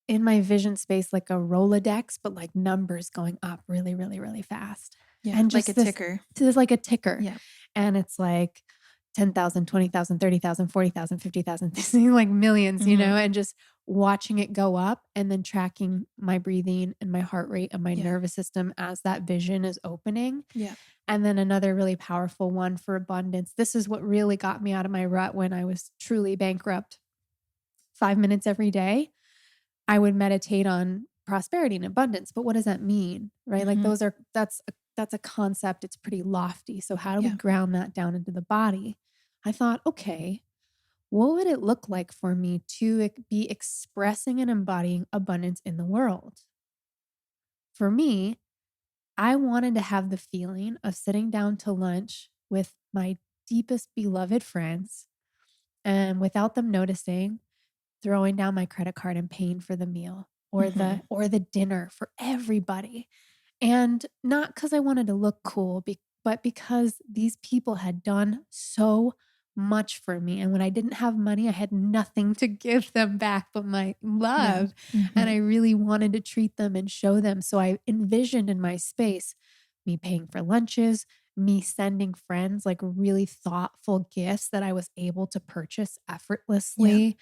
in my vision space, like a Rolodex, but like numbers going up really, really, really fast.
Yeah.
And just
like a ticker.
It's like a ticker.
Yeah.
And it's like 10,000, 20,000, 30,000, 40,000, 50,000, like millions, and just watching it go up and then tracking my breathing and my heart rate and my nervous system as that vision is opening.
Yeah.
And then another really powerful one for abundance. This is what really got me out of my rut when I was truly bankrupt. 5 minutes every day, I would meditate on prosperity and abundance. But what does that mean? Right? Like that's a concept. It's pretty lofty. So how do we ground that down into the body? I thought, okay, what would it look like for me to be expressing and embodying abundance in the world? For me, I wanted to have the feeling of sitting down to lunch with my deepest beloved friends and without them noticing, throwing down my credit card and paying for the meal or the dinner for everybody. And not because I wanted to look cool, but because these people had done so much for me. And when I didn't have money, I had nothing to give them back but my love. And I really wanted to treat them and show them. So I envisioned in my space me paying for lunches, me sending friends like really thoughtful gifts that I was able to purchase effortlessly,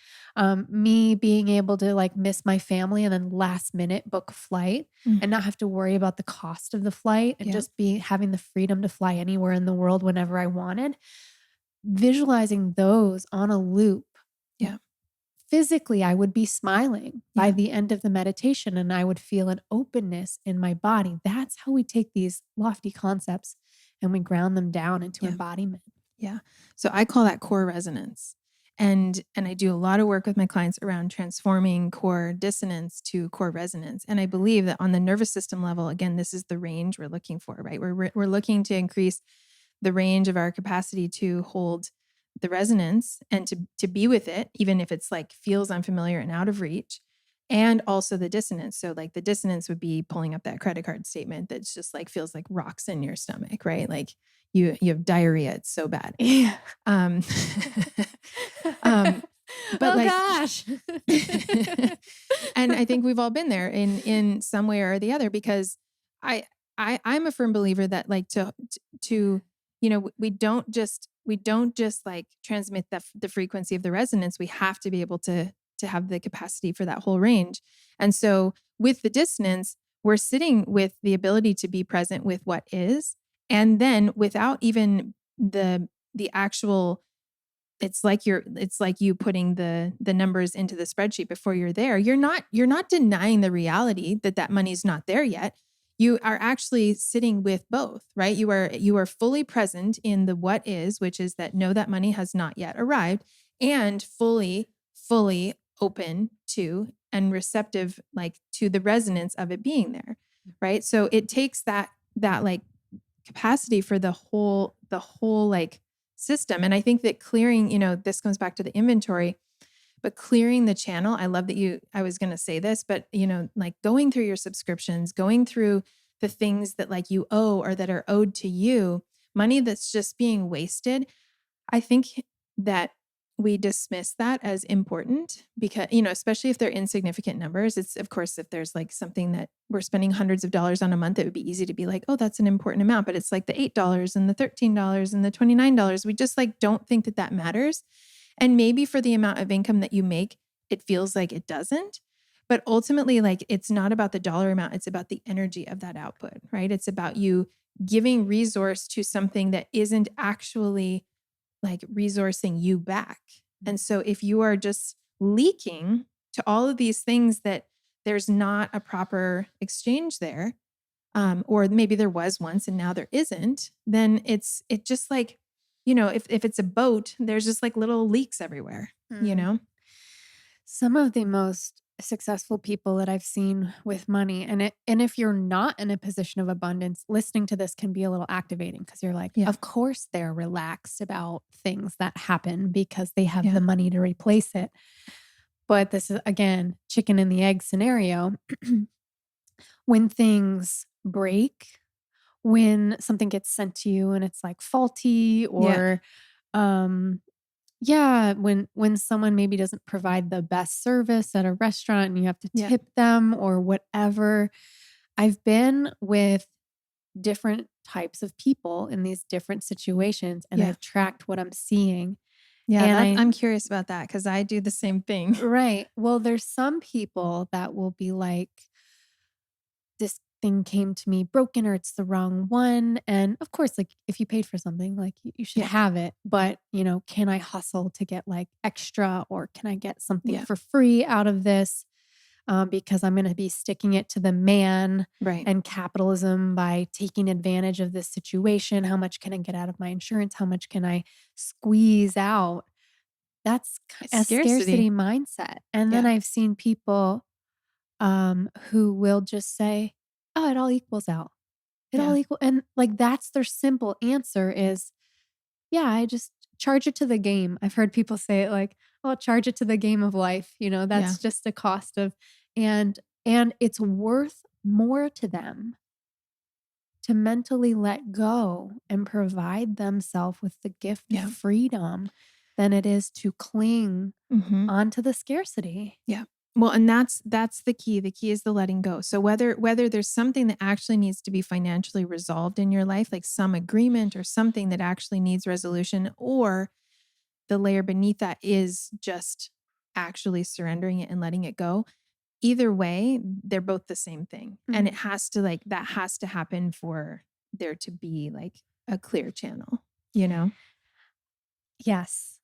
me being able to like miss my family and then last minute book a flight and not have to worry about the cost of the flight and just having the freedom to fly anywhere in the world whenever I wanted. Visualizing those on a loop. Physically, I would be smiling by the end of the meditation and I would feel an openness in my body. That's how we take these lofty concepts and we ground them down into embodiment.
Yeah. So I call that core resonance. And I do a lot of work with my clients around transforming core dissonance to core resonance. And I believe that on the nervous system level, again, this is the range we're looking for, right? We're looking to increase the range of our capacity to hold the resonance and to be with it, even if it's like feels unfamiliar and out of reach, and also the dissonance. So like the dissonance would be pulling up that credit card statement that's just like feels like rocks in your stomach, right? Like you have diarrhea. It's so bad.
Yeah.
But
gosh.
And I think we've all been there in some way or the other, because I'm a firm believer that like to we don't just like transmit the frequency of the resonance. We have to be able to have the capacity for that whole range. And so with the dissonance, we're sitting with the ability to be present with what is, and then without even the actual, it's like you putting the numbers into the spreadsheet before you're there. You're not denying the reality that money's not there yet. You are actually sitting with both, right? You are fully present in the what is, which is that know that money has not yet arrived, and fully open to and receptive like to the resonance of it being there. right? So it takes that like capacity for the whole like system. And I think that clearing, this comes back to the inventory, but clearing the channel. I love that I was going to say this, but like going through your subscriptions, going through the things that like you owe or that are owed to you, money that's just being wasted. I think that we dismiss that as important because, especially if they're insignificant numbers. It's, of course, if there's like something that we're spending hundreds of dollars on a month, it would be easy to be like, oh, that's an important amount. But it's like the $8 and the $13 and the $29. We just like don't think that matters. And maybe for the amount of income that you make, it feels like it doesn't. But ultimately, like it's not about the dollar amount. It's about the energy of that output, right? It's about you giving resource to something that isn't actually like resourcing you back. And so if you are just leaking to all of these things that there's not a proper exchange there, or maybe there was once and now there isn't, then it just like, if it's a boat, there's just like little leaks everywhere,
Some of the most successful people that I've seen with money, and if you're not in a position of abundance, listening to this can be a little activating because you're like,
Yeah.
of course they're relaxed about things that happen because they have
Yeah.
the money to replace it. But this is, again, chicken and the egg scenario. When things break, when something gets sent to you and it's like faulty, or when someone maybe doesn't provide the best service at a restaurant and you have to tip them or whatever. I've been with different types of people in these different situations, and I've tracked what I'm seeing.
Yeah,
And
I'm curious about that because I do the same thing.
Right. Well, there's some people that will be like, this thing came to me broken or it's the wrong one. And of course, like if you paid for something, like you should have it. But, can I hustle to get like extra, or can I get something for free out of this? Because I'm going to be sticking it to the man and capitalism by taking advantage of this situation. How much can I get out of my insurance? How much can I squeeze out? That's a scarcity mindset. And then I've seen people who will just say, oh, it all equals out. It all equal. And like, that's their simple answer is, I just charge it to the game. I've heard people say it like, well, charge it to the game of life. That's just a cost of, and it's worth more to them to mentally let go and provide themselves with the gift of freedom than it is to cling onto the scarcity.
Yeah. Well, and that's the key. The key is the letting go. So whether there's something that actually needs to be financially resolved in your life, like some agreement or something that actually needs resolution, or the layer beneath that is just actually surrendering it and letting it go. Either way, they're both the same thing. And it has to that has to happen for there to be like a clear channel,
Yes.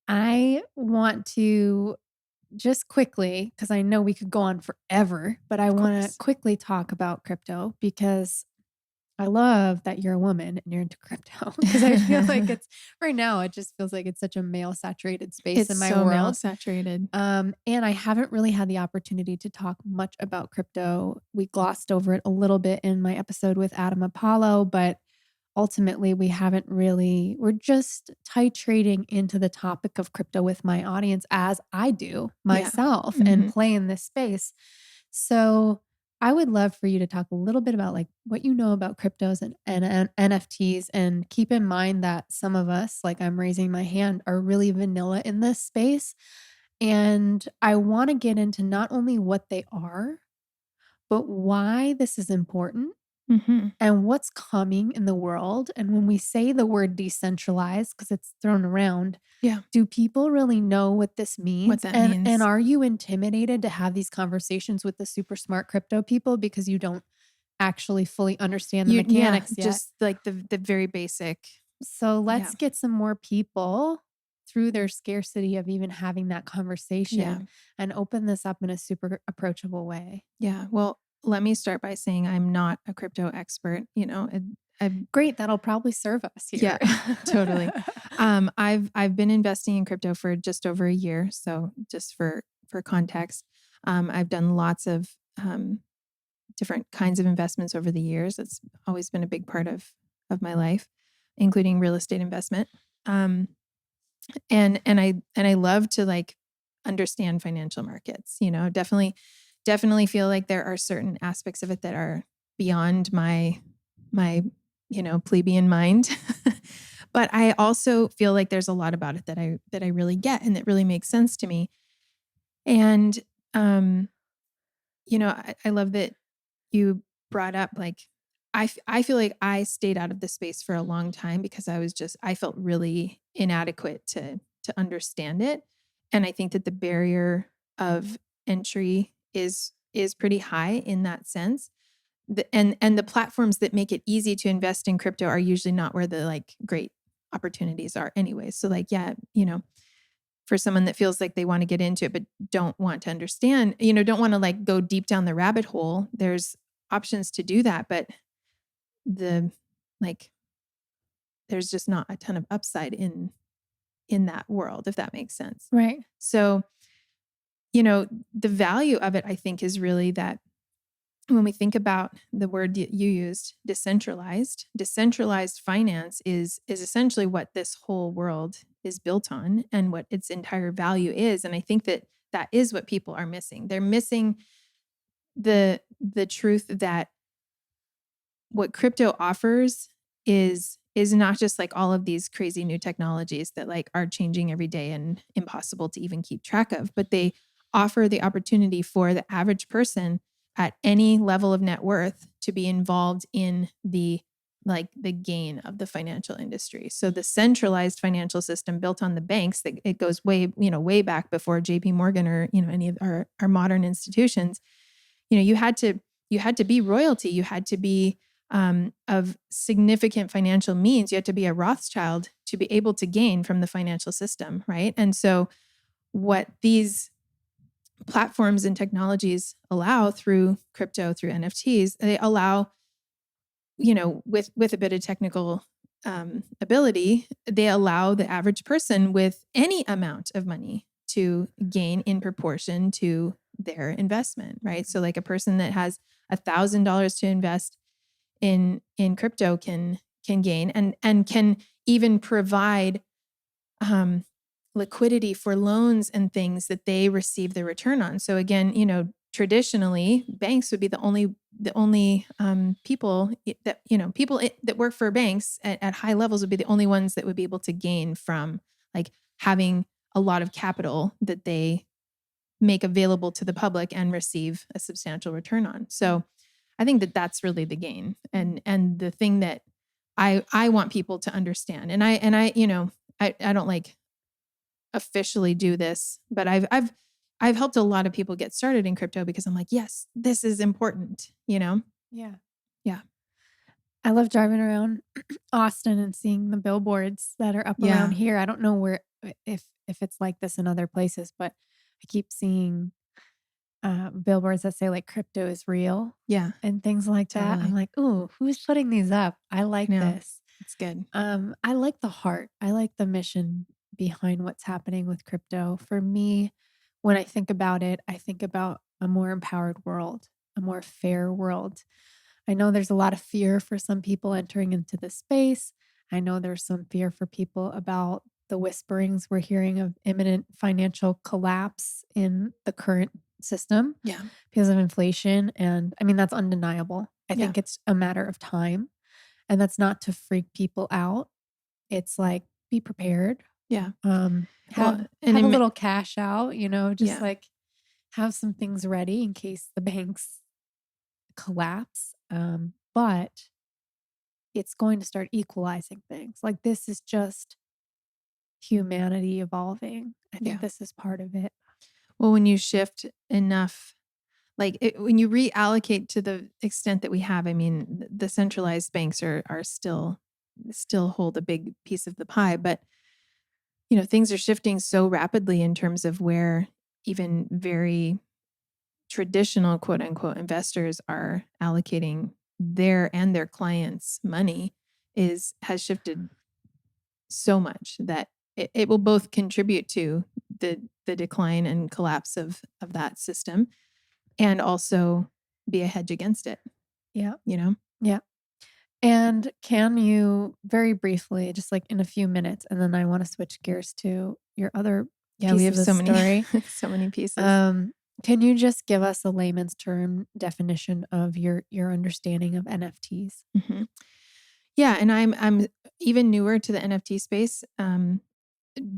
I want to just quickly, because I know we could go on forever, but I want to quickly talk about crypto because I love that you're a woman and you're into crypto, because I feel like it's right now, it just feels like it's such a male saturated space in my world.
Male saturated.
And I haven't really had the opportunity to talk much about crypto. We glossed over it a little bit in my episode with Adam Apollo, but ultimately we're just titrating into the topic of crypto with my audience, as I do myself and play in this space. So I would love for you to talk a little bit about like what you know about cryptos and NFTs, and keep in mind that some of us, like I'm raising my hand, are really vanilla in this space. And I want to get into not only what they are, but why this is important and what's coming in the world. And when we say the word decentralized, because it's thrown around, do people really know what this means?
What that means.
And are you intimidated to have these conversations with the super smart crypto people because you don't actually fully understand the mechanics yet?
Just like the very basic.
So let's get some more people through their scarcity of even having that conversation and open this up in a super approachable way.
Yeah. Well, let me start by saying I'm not a crypto expert.
Great. That'll probably serve us here.
Yeah, totally. I've been investing in crypto for just over a year. So just for context, I've done lots of different kinds of investments over the years. It's always been a big part of my life, including real estate investment. And I love to like understand financial markets, definitely feel like there are certain aspects of it that are beyond my plebeian mind. But I also feel like there's a lot about it that I really get and that really makes sense to me. And I love that you brought up like I feel like I stayed out of the space for a long time because I felt really inadequate to understand it. And I think that the barrier of entry is pretty high in that sense. And the platforms that make it easy to invest in crypto are usually not where the like great opportunities are anyway. So like, yeah, for someone that feels like they want to get into it, but don't want to understand, don't want to like go deep down the rabbit hole, there's options to do that. But there's just not a ton of upside in that world, if that makes sense.
Right.
So, the value of it, I think, is really that when we think about the word you used, decentralized finance is essentially what this whole world is built on and what its entire value is. And I think that is what people are missing. They're missing the truth that what crypto offers is not just like all of these crazy new technologies that like are changing every day and impossible to even keep track of, but they offer the opportunity for the average person at any level of net worth to be involved in the gain of the financial industry. So the centralized financial system built on the banks, that it goes way back before JP Morgan or any of our modern institutions. You had to be royalty, you had to be of significant financial means, you had to be a Rothschild to be able to gain from the financial system, right? And so what these platforms and technologies allow through crypto, through NFTs, they allow, with a bit of technical ability, they allow the average person with any amount of money to gain in proportion to their investment, right? So like a person that has $1,000 to invest in crypto can gain and can even provide liquidity for loans and things that they receive the return on. So again, traditionally banks would be the only people that people that work for banks at high levels would be the only ones that would be able to gain from like having a lot of capital that they make available to the public and receive a substantial return on. So I think that that's really the gain and the thing that I want people to understand. And I don't like officially do this, but I've helped a lot of people get started in crypto because I'm like, yes, this is important,
Yeah.
Yeah.
I love driving around Austin and seeing the billboards that are up around here. I don't know where, if it's like this in other places, but I keep seeing billboards that say like crypto is real.
Yeah.
And things like that. I'm like, ooh, who's putting these up? I like this.
It's good.
I like the heart. I like the mission behind what's happening with crypto. For me, when I think about it, I think about a more empowered world, a more fair world. I know there's a lot of fear for some people entering into this space. I know there's some fear for people about the whisperings we're hearing of imminent financial collapse in the current system because of inflation. And I mean, that's undeniable. I think it's a matter of time. And that's not to freak people out. It's like, be prepared.
Yeah.
Have a little cash out, just like have some things ready in case the banks collapse. But it's going to start equalizing things. Like this is just humanity evolving. I think this is part of it.
Well, when you shift enough, when you reallocate to the extent that we have, I mean, the centralized banks are still hold a big piece of the pie, but things are shifting so rapidly in terms of where even very traditional quote unquote investors are allocating their clients' money has shifted so much that it will both contribute to the decline and collapse of that system, and also be a hedge against it,
Yeah.
you know?
Yeah. And can you very briefly, just like in a few minutes, and then I want to switch gears to your other
Yeah, we
piece
have
of the
so many,
story.
so many pieces.
Can you just give us a layman's term definition of your understanding of NFTs?
Mhm. Yeah, and I'm even newer to the NFT space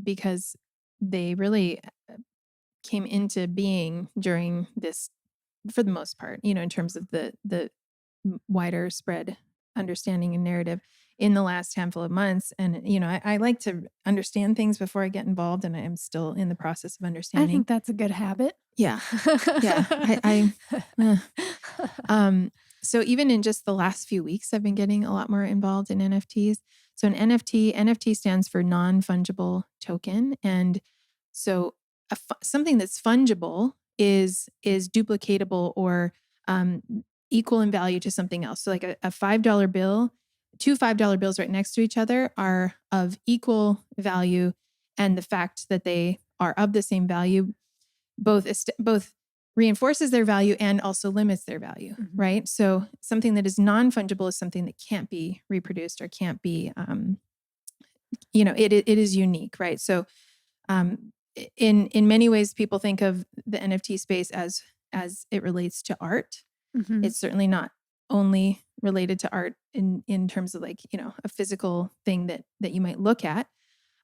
because they really came into being during this, for the most part, in terms of the wider spread understanding and narrative in the last handful of months. And I like to understand things before I get involved, and I am still in the process of
I
understanding.
think that's a good habit.
Yeah, yeah. So even in just the last few weeks, I've been getting a lot more involved in NFTs. So an NFT stands for non-fungible token. And so something that's fungible is duplicatable or equal in value to something else. So like a $5 bill, two $5 bills right next to each other are of equal value. And the fact that they are of the same value both reinforces their value and also limits their value, right? So something that is non-fungible is something that can't be reproduced or can't be, it is unique, right? So in many ways, people think of the NFT space as it relates to art. It's certainly not only related to art in terms of like, a physical thing that you might look at.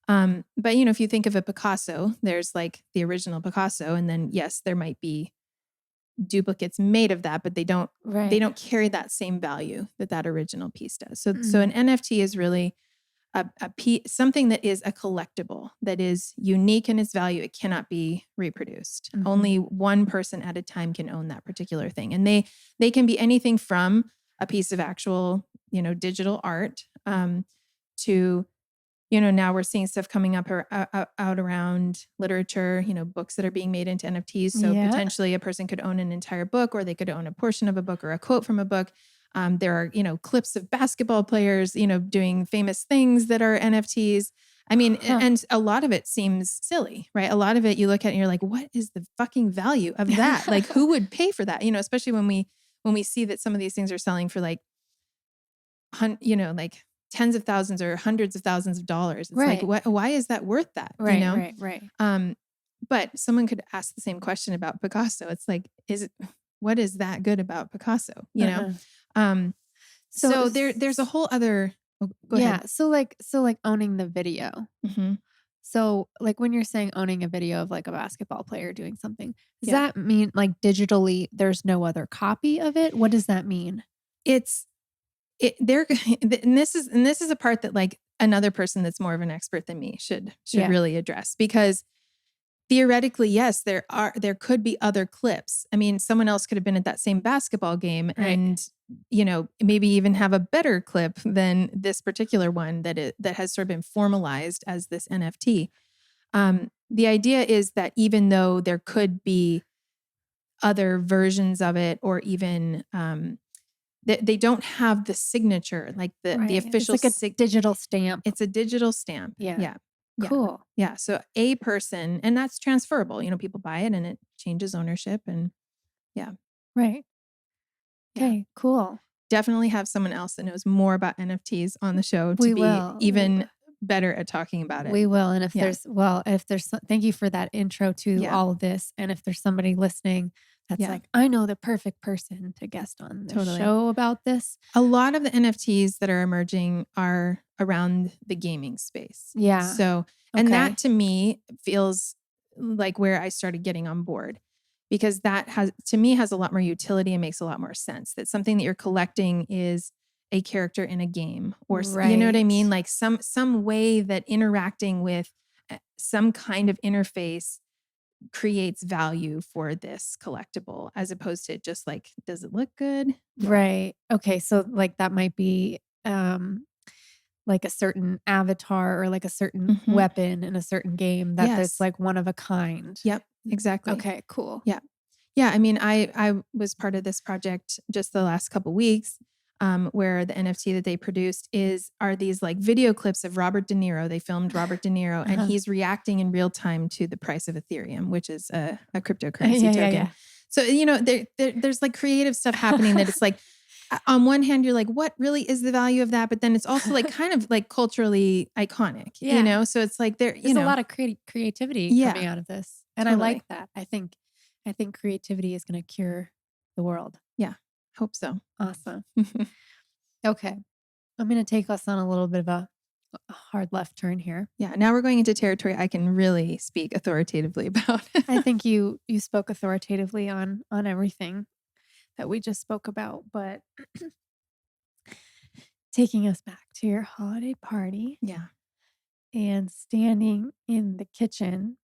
But if you think of a Picasso, there's like the original Picasso, and then yes, there might be duplicates made of that, but they don't carry that same value that original piece does. So an NFT is really a piece, something that is a collectible, that is unique in its value. It cannot be reproduced. Only one person at a time can own that particular thing. And they can be anything from a piece of actual, digital art, to, now we're seeing stuff coming up out around literature, books that are being made into NFTs. So potentially a person could own an entire book, or they could own a portion of a book or a quote from a book. There are, clips of basketball players, doing famous things that are NFTs. I mean, and a lot of it seems silly, right? A lot of it you look at and you're like, what is the fucking value of that? Like, who would pay for that? Especially when we see that some of these things are selling for like, like tens of thousands or hundreds of thousands of dollars. It's like, why is that worth that?
Right.
But someone could ask the same question about Picasso. It's like, what is that good about Picasso? So there's a whole other, go ahead.
So like owning the video. So like when you're saying owning a video of like a basketball player doing something, does that mean like digitally there's no other copy of it? What does that mean?
And this is a part that like another person that's more of an expert than me should really address, because theoretically, yes, there could be other clips. I mean, someone else could have been at that same basketball game and, maybe even have a better clip than this particular one that has sort of been formalized as this NFT. The idea is that even though there could be other versions of it, or even they don't have the signature, like the official,
it's like a digital stamp.
It's a digital stamp. Yeah.
Cool.
Yeah. So a person, and that's transferable, people buy it and it changes ownership, and
Right. Okay, cool.
Definitely have someone else that knows more about NFTs on the show to be even better at talking about it.
We will. And if there's, thank you for that intro to all of this. And if there's somebody listening that's like, I know the perfect person to guest on the show about this.
A lot of the NFTs that are emerging are around the gaming space.
Yeah.
So, and that to me feels like where I started getting on board, because that has a lot more utility and makes a lot more sense. That something that you're collecting is a character in a game, or you know what I mean? Like some way that interacting with some kind of interface creates value for this collectible, as opposed to just like, does it look good?
Right. Okay. So like that might be like a certain avatar or like a certain weapon in a certain game that's like one of a kind.
Yep. Exactly.
Okay, cool.
Yeah. Yeah. I mean, I was part of this project just the last couple weeks, where the NFT that they produced are these like video clips of Robert De Niro. They filmed Robert De Niro and he's reacting in real time to the price of Ethereum, which is a cryptocurrency token. So, there's like creative stuff happening that it's like, on one hand, you're like, what really is the value of that? But then it's also like kind of like culturally iconic,
Yeah.
So it's like
There's a lot of creativity coming
yeah,
out of this. And I
totally.
like that. I think creativity is going to cure the world.
Yeah. Hope so.
Awesome. Okay. I'm going to take us on a little bit of a hard left turn here.
Yeah. Now we're going into territory I can really speak authoritatively about.
I think you spoke authoritatively on everything that we just spoke about, but taking us back to your holiday party
Yeah.
and standing in the kitchen.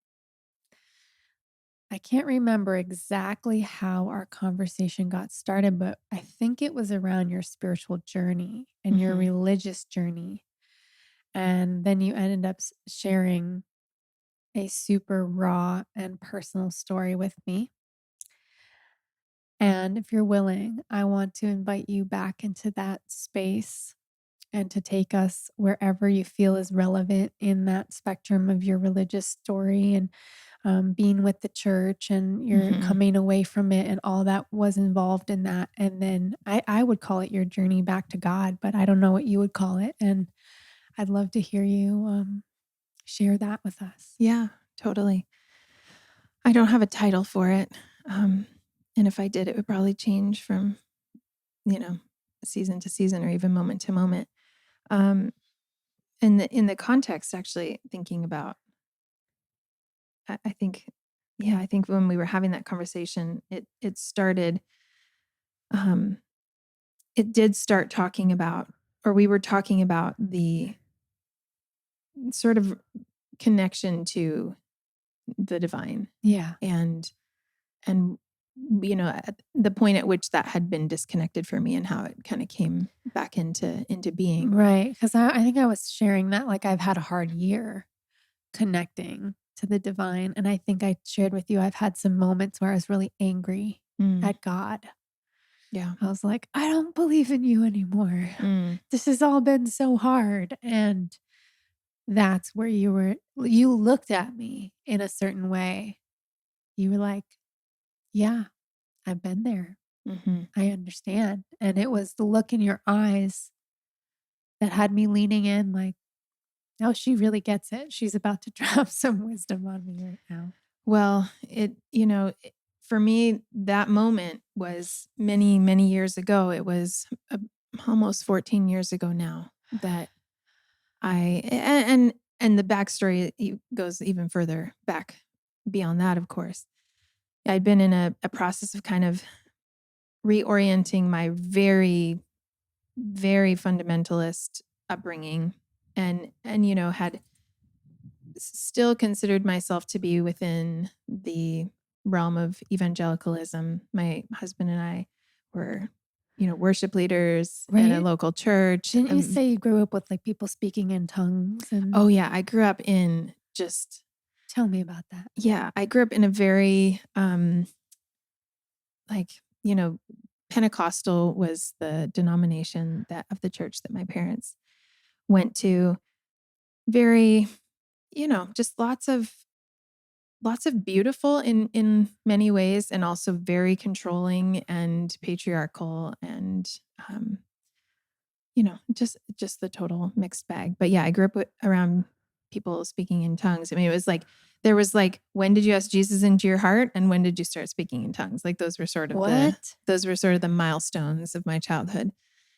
I can't remember exactly how our conversation got started, but I think it was around your spiritual journey and your religious journey. And then you ended up sharing a super raw and personal story with me. And if you're willing, I want to invite you back into that space and to take us wherever you feel is relevant in that spectrum of your religious story and being with the church and you're coming away from it and all that was involved in that. And then I would call it your journey back to God, but I don't know what you would call it. And I'd love to hear you share that with us.
Yeah, totally. I don't have a title for it. And if I did, it would probably change from, season to season or even moment to moment. In the context, actually thinking about, I think when we were having that conversation, it started, it did start talking about, or we were talking about the sort of connection to the divine.
Yeah.
And at the point at which that had been disconnected for me and how it kind of came back into being.
Right. Because I think I was sharing that like I've had a hard year connecting to the divine. And I think I shared with you, I've had some moments where I was really angry at God.
Yeah.
I was like, I don't believe in you anymore. This has all been so hard. And that's where you looked at me in a certain way. You were like, yeah, I've been there. I understand. And it was the look in your eyes that had me leaning in like, oh, she really gets it. She's about to drop some wisdom on me right now.
Well, for me, that moment was many, many years ago. It was almost 14 years ago now that and the backstory goes even further back beyond that, of course. I'd been in a process of kind of reorienting my very, very fundamentalist upbringing and had still considered myself to be within the realm of evangelicalism. My husband and I were, worship leaders at a local church.
Didn't you say you grew up with like people speaking in tongues? And
oh yeah, I grew up in just.
Tell me about that.
Yeah, I grew up in a very Pentecostal was the denomination of the church that my parents went to. Very, just lots of beautiful in many ways, and also very controlling and patriarchal and, just the total mixed bag. But yeah, I grew up around people speaking in tongues. I mean, it was like, there was like, when did you ask Jesus into your heart? And when did you start speaking in tongues? Like those were sort of the milestones of my childhood.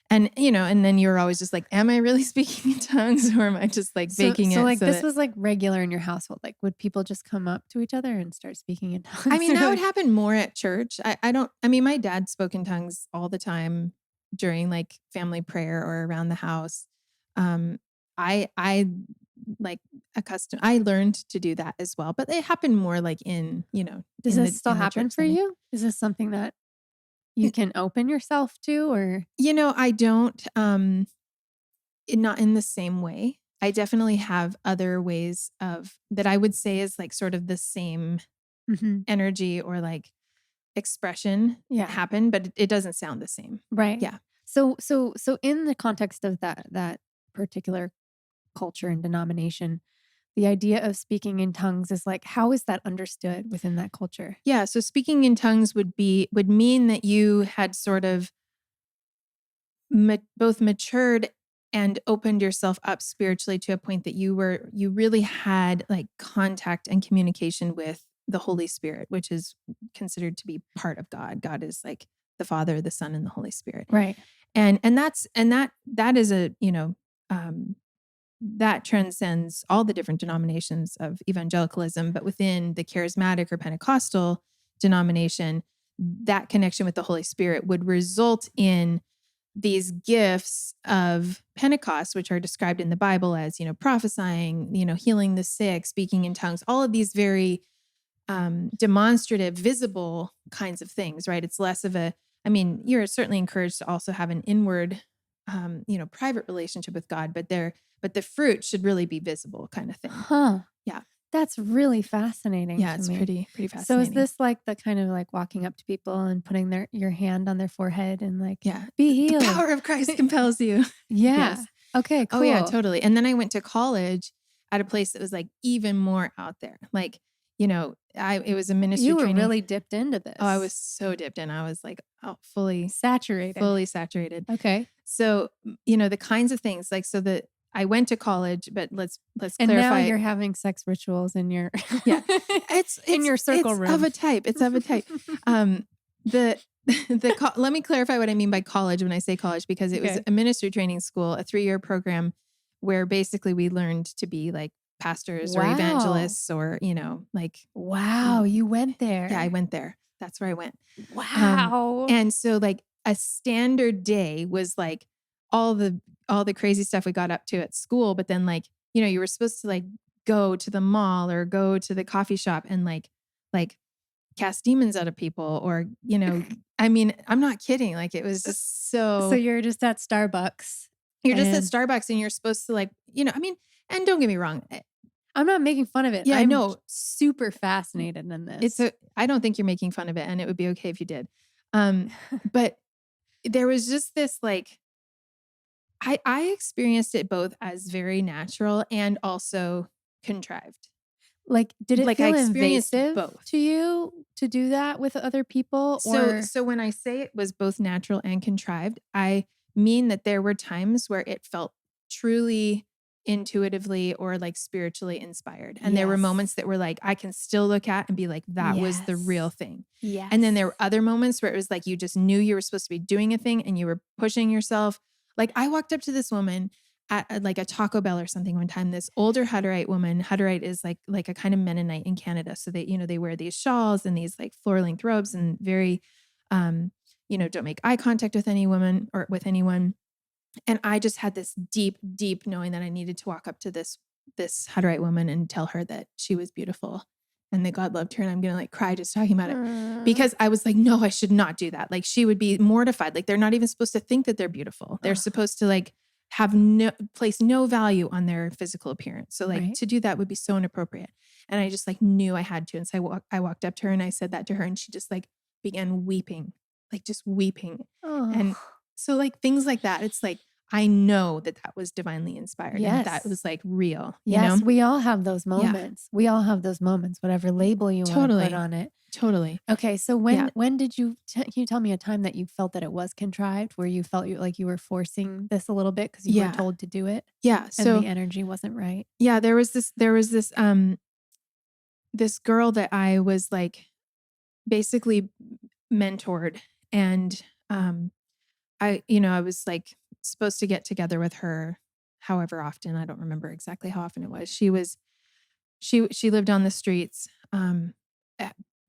And, and then you're always just like, am I really speaking in tongues, or am I just like faking it?
So like this was like regular in your household. Like would people just come up to each other and start speaking in tongues?
I mean, that would happen more at church. My dad spoke in tongues all the time during like family prayer or around the house. I learned to do that as well, but it happened more like in,
does this still happen for you? Is this something that you can open yourself to, or?
I don't, not in the same way. I definitely have other ways of that I would say is like sort of the same energy or like expression happen, but it doesn't sound the same.
Right.
Yeah.
So in the context of that particular culture and denomination, the idea of speaking in tongues is like, how is that understood within that culture?
Yeah. So speaking in tongues would mean that you had sort of both matured and opened yourself up spiritually to a point that you really had like contact and communication with the Holy Spirit, which is considered to be part of God. God is like the Father, the Son, and the Holy Spirit.
Right.
And that is a, that transcends all the different denominations of evangelicalism, but within the charismatic or Pentecostal denomination, that connection with the Holy Spirit would result in these gifts of Pentecost, which are described in the Bible as, prophesying, healing the sick, speaking in tongues, all of these very demonstrative, visible kinds of things, right? It's less of you're certainly encouraged to also have an inward, private relationship with God, but the fruit should really be visible kind of thing.
Huh.
Yeah.
That's really fascinating.
Yeah,
to
it's
me.
pretty fascinating.
So is this like the kind of like walking up to people and putting your hand on their forehead and like,
yeah,
be healed?
The power of Christ compels you.
Yeah.
Yes.
Okay, cool.
Oh yeah, totally. And then I went to college at a place that was like even more out there. Like, it was a ministry
You were
training.
really dipped into this.
Oh, I was so dipped in. I was like, fully saturated.
Okay.
So, the kinds of things like, I went to college, but let's
And
clarify.
now you're having sex rituals in your
yeah, it's
in your circle room.
Of a type. It's of a type. Let me clarify what I mean by college when I say college, because it was a ministry training school, a 3-year program where basically we learned to be like pastors or evangelists or, like.
Wow, you went there.
Yeah, I went there. That's where I went.
Wow.
And so like a standard day was like all the crazy stuff we got up to at school, but then like, you were supposed to like go to the mall or go to the coffee shop and like cast demons out of people or, I'm not kidding. Like it was just
So you're just at Starbucks.
You're just at Starbucks and you're supposed to like, and don't get me wrong.
I'm not making fun of it.
Yeah, I know.
Super fascinated in this.
I don't think you're making fun of it, and it would be okay if you did. But there was just this like, I experienced it both as very natural and also contrived.
Like, did it feel
experienced
invasive
both
to you to do that with other people?
So when I say it was both natural and contrived, I mean that there were times where it felt truly intuitively or like spiritually inspired. And there were moments that were like, I can still look at and be like, that was the real thing.
Yes.
And then there were other moments where it was like, you just knew you were supposed to be doing a thing and you were pushing yourself. Like I walked up to this woman at like a Taco Bell or something one time, this older Hutterite woman. Hutterite is like a kind of Mennonite in Canada. So they, they wear these shawls and these like floor-length robes and very, don't make eye contact with any woman or with anyone. And I just had this deep, deep knowing that I needed to walk up to this Hutterite woman and tell her that she was beautiful and that God loved her. And I'm going to like cry just talking about it because I was like, no, I should not do that. Like she would be mortified. Like they're not even supposed to think that they're beautiful. They're supposed to like have place no value on their physical appearance. So like to do that would be so inappropriate. And I just like knew I had to. And so I walked up to her and I said that to her and she just like began weeping, like just weeping. And so like things like that, it's like, I know that was divinely inspired and that was like real. You know?
We all have those moments. Yeah. We all have those moments, whatever label you want to put on it.
Totally.
Okay. So when did you, can you tell me a time that you felt that it was contrived where you felt like you were forcing this a little bit because you were told to do it?
Yeah. So
the energy wasn't right.
Yeah. There was this this girl that I was like basically mentored and, I was like supposed to get together with her however often. I don't remember exactly how often it was. She lived on the streets, in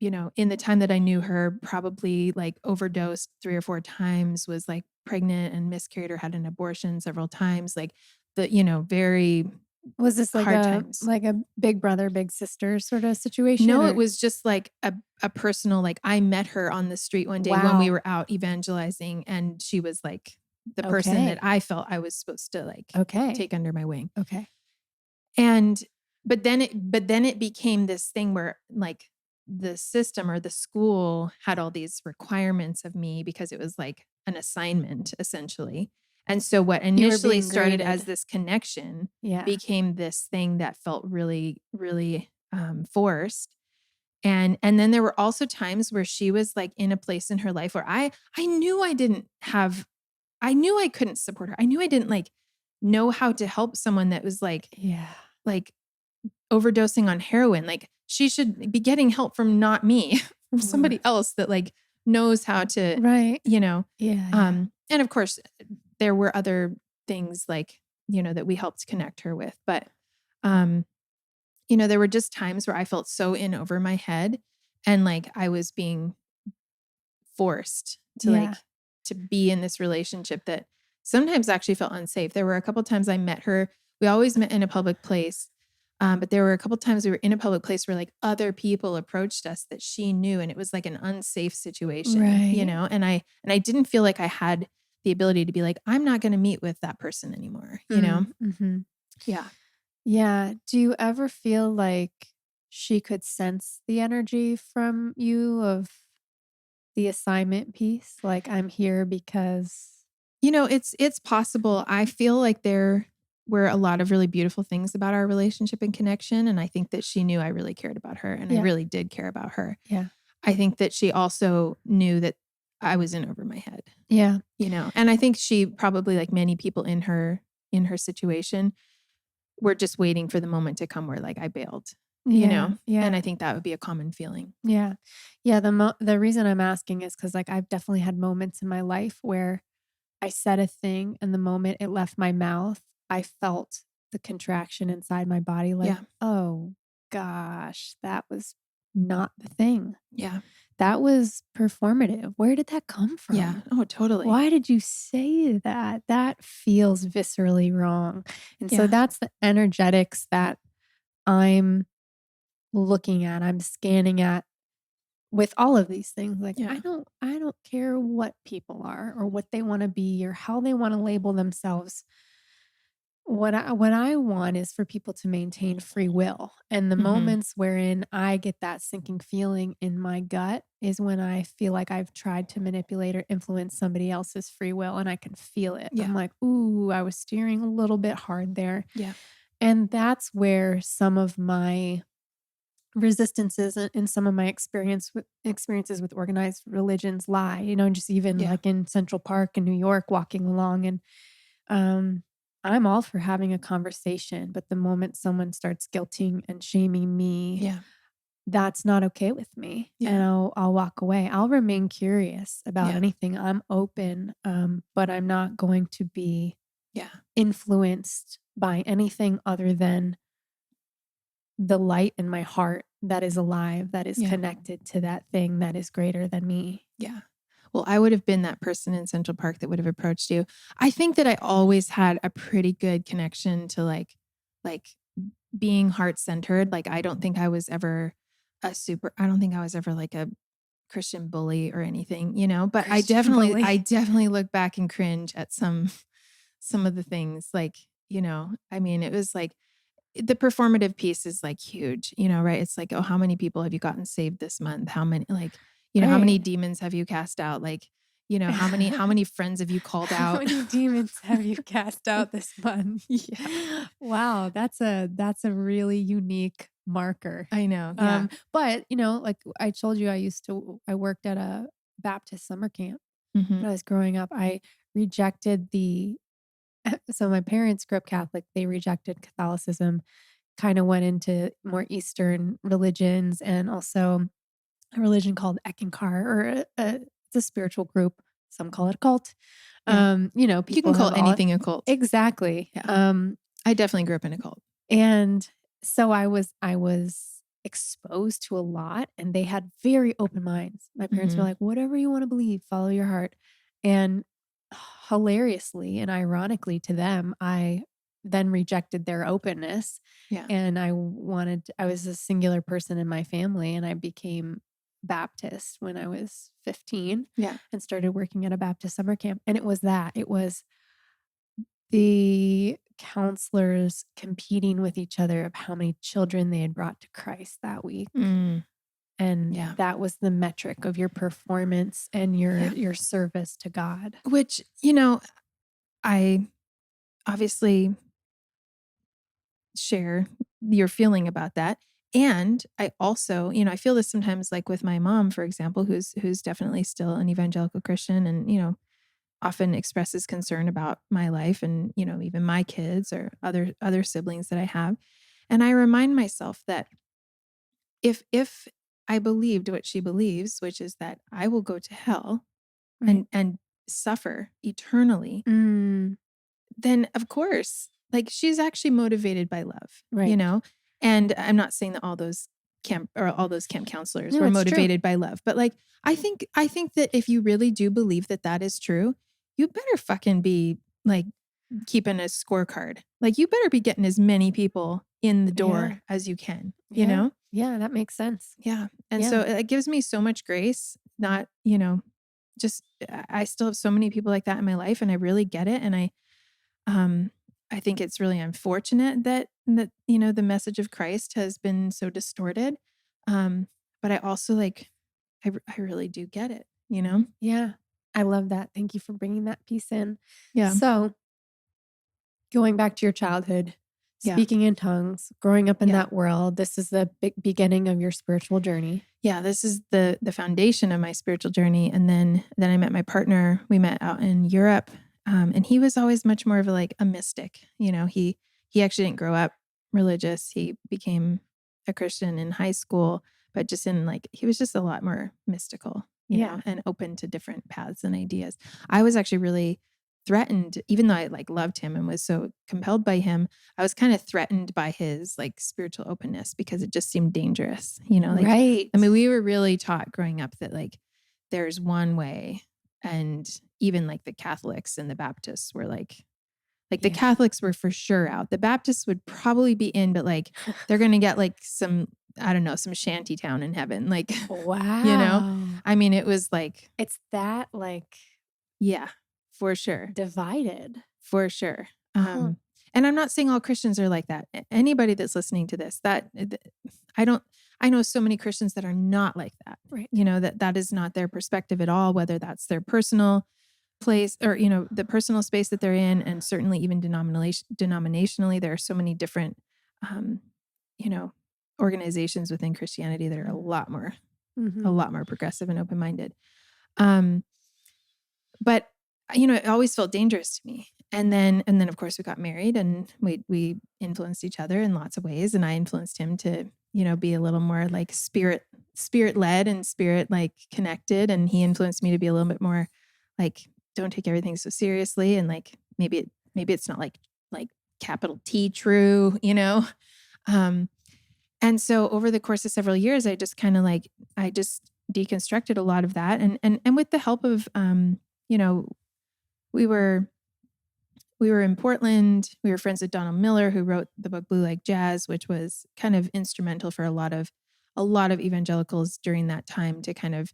the time that I knew her, probably like overdosed 3 or 4 times, was like pregnant and miscarried or had an abortion several times. Like very
was this like a big brother, big sister sort of situation?
No, it was just like a personal, like I met her on the street one day when we were out evangelizing and she was like the person that I felt I was supposed to like take under my wing.
Okay.
But then it became this thing where like the system or the school had all these requirements of me because it was like an assignment essentially. And so what
You were
initially
being
started as
graded.
this connection
Yeah.
became this thing that felt really, really forced. And then there were also times where she was like in a place in her life where I knew I knew I couldn't support her. I knew I didn't like know how to help someone that was
Yeah.
like overdosing on heroin. Like she should be getting help from not me, from somebody else that like knows how to,
Right.
you know.
Yeah.
And of course there were other things like, that we helped connect her with. But there were just times where I felt so in over my head and like I was being forced to
Yeah.
to be in this relationship that sometimes actually felt unsafe. There were a couple times I met her. We always met in a public place. But there were a couple times we were in a public place where like other people approached us that she knew, and it was like an unsafe situation,
Right.
and I didn't feel like I had the ability to be like, I'm not going to meet with that person anymore,
Mm-hmm.
Yeah.
Yeah. Do you ever feel like she could sense the energy from you of the assignment piece? Like, I'm here because.
It's possible. I feel like there were a lot of really beautiful things about our relationship and connection. And I think that she knew I really cared about her and I
Yeah.
really did care about her.
Yeah.
I think that she also knew that I was in over my head,
Yeah.
and I think she probably, like many people in her situation, were just waiting for the moment to come where like I bailed,
Yeah.
and
Yeah.
I think that would be a common feeling.
Yeah. Yeah. The reason I'm asking is because like I've definitely had moments in my life where I said a thing and the moment it left my mouth, I felt the contraction inside my body like,
Yeah.
oh gosh, that was not the thing.
Yeah.
That was performative. Where did that come
Yeah.
from?
Oh, totally.
Why did you say that? That feels viscerally wrong. And so
Yeah.
that's the energetics that I'm looking at, I'm scanning at with all of these things. Like
Yeah.
I don't care what people are or what they want to be or how they want to label themselves. What I want is for people to maintain free will. And the
Mhm.
moments wherein I get that sinking feeling in my gut is when I feel like I've tried to manipulate or influence somebody else's free will and I can feel it.
Yeah.
I'm like, "Ooh, I was steering a little bit hard there."
Yeah.
And that's where some of my resistances in some of my experiences with organized religions lie, just even
Yeah.
like in Central Park in New York walking along and um, I'm all for having a conversation, but the moment someone starts guilting and shaming me,
Yeah.
that's not okay with me. And
Yeah.
I'll walk away. I'll remain curious about
Yeah.
anything. I'm open, but I'm not going to be
Yeah.
influenced by anything other than the light in my heart that is alive, that is
Yeah.
connected to that thing that is greater than me.
Yeah. Well, I would have been that person in Central Park that would have approached you. I think that I always had a pretty good connection to like being heart-centered. Like I don't think I was ever I don't think I was ever like a Christian bully or anything, but
Christian
I
bully.
definitely look back and cringe at some of the things like, I mean, it was like the performative piece is like huge, right? It's like, oh, how many people have you gotten saved this month? How many, like, how many
Right.
demons have you cast out? Like, how many friends have you called
How
out?
many demons have you cast out this month?
Yeah,
Wow, that's a really unique marker.
I know. Yeah.
But, like I told you, I worked at a Baptist summer camp
Hmm.
when I was growing up. I rejected so my parents grew up Catholic. They rejected Catholicism, kind of went into more Eastern religions and also a religion called Eckankar, or it's a spiritual group. Some call it a cult.
Yeah. You can
People
call
have all
anything a cult.
exactly.
Yeah. I definitely grew up in a cult.
And so I was exposed to a lot, and they had very open minds. My parents were
Hmm.
like, "Whatever you want to believe, follow your heart." And hilariously and ironically to them, I then rejected their openness,
Yeah.
and I was a singular person in my family, and I became Baptist when I was 15
Yeah.
and started working at a Baptist summer camp. And it was the counselors competing with each other of how many children they had brought to Christ that week.
Mm,
And
yeah.
that was the metric of your performance and your
Yeah.
your service to God.
Which, I obviously share your feeling about that. And I also, I feel this sometimes like with my mom, for example, who's definitely still an evangelical Christian and, often expresses concern about my life and, even my kids or other siblings that I have. And I remind myself that if I believed what she believes, which is that I will go to hell
Right.
and suffer eternally,
Mm,
then of course, like she's actually motivated by love,
right.
And I'm not saying that all those camp counselors
No,
were
it's true.
motivated by love, but like I think that if you really do believe that that is true, you better fucking be like keeping a scorecard. Like you better be getting as many people in the
Yeah.
door as you can,
Yeah. Yeah. That makes sense.
Yeah. And so
Yeah.
it gives me so much grace, not, just I still have so many people like that in my life and I really get it. And um I think it's really unfortunate that the message of Christ has been so distorted. But I also I really do get it.
Yeah. I love that. Thank you for bringing that piece in.
Yeah.
So, going back to your childhood,
Yeah.
speaking in tongues, growing up in
Yeah.
that world, this is the big beginning of your spiritual journey.
Yeah, this is the foundation of my spiritual journey. And then I met my partner. We met out in Europe, and he was always much more of a mystic. He actually didn't grow up religious. He became a Christian in high school, but just he was just a lot more mystical,
Yeah.
and open to different paths and ideas. I was actually really threatened, even though I loved him and was so compelled by him. I was kind of threatened by his spiritual openness because it just seemed dangerous,
Right.
I mean, we were really taught growing up that there's one way, and even the Catholics and the Baptists were the
Yeah.
Catholics were for sure out. The Baptists would probably be in, but they're going to get some, I don't know, some shanty town in heaven. You know,
Wow.
I mean, it was
It's that
yeah, for sure.
divided.
For sure.
Huh.
And I'm not saying all Christians are like that. Anybody that's listening to this, I don't, I know so many Christians that are not like that.
Right.
That is not their perspective at all, whether that's their personal place or, the personal space that they're in. And certainly even denominationally, there are so many different, um, you know, organizations within Christianity that are a lot more
Mhm.
progressive and open-minded. Um, but it always felt dangerous to me. And then of course we got married and we influenced each other in lots of ways. And I influenced him to, be a little more spirit led and spirit connected. And he influenced me to be a little bit more don't take everything so seriously. And maybe it's not like capital T true. Um, and so over the course of several years, I just kind of I just deconstructed a lot of that. And with the help of, you know, we were in Portland. We were friends with Donald Miller, who wrote the book Blue Like Jazz, which was kind of instrumental for a lot of evangelicals during that time to kind of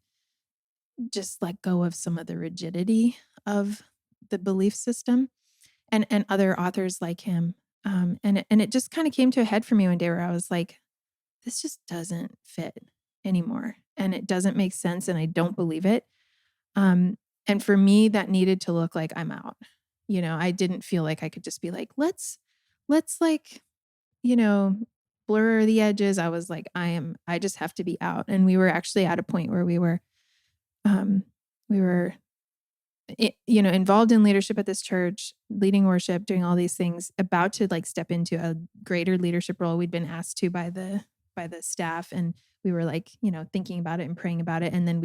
just let go of some of the rigidity of the belief system, and other authors like him. And it just kind of came to a head for me one day where I was like, this just doesn't fit anymore, and it doesn't make sense, and I don't believe it. Um, and for me, that needed to look like I'm out. I didn't feel like I could just be like, let's you know, blur the edges. I was like, I just have to be out. And we were actually at a point where um, we were, involved in leadership at this church, leading worship, doing all these things, about to step into a greater leadership role we'd been asked to by the staff. And we were thinking about it and praying about it. And then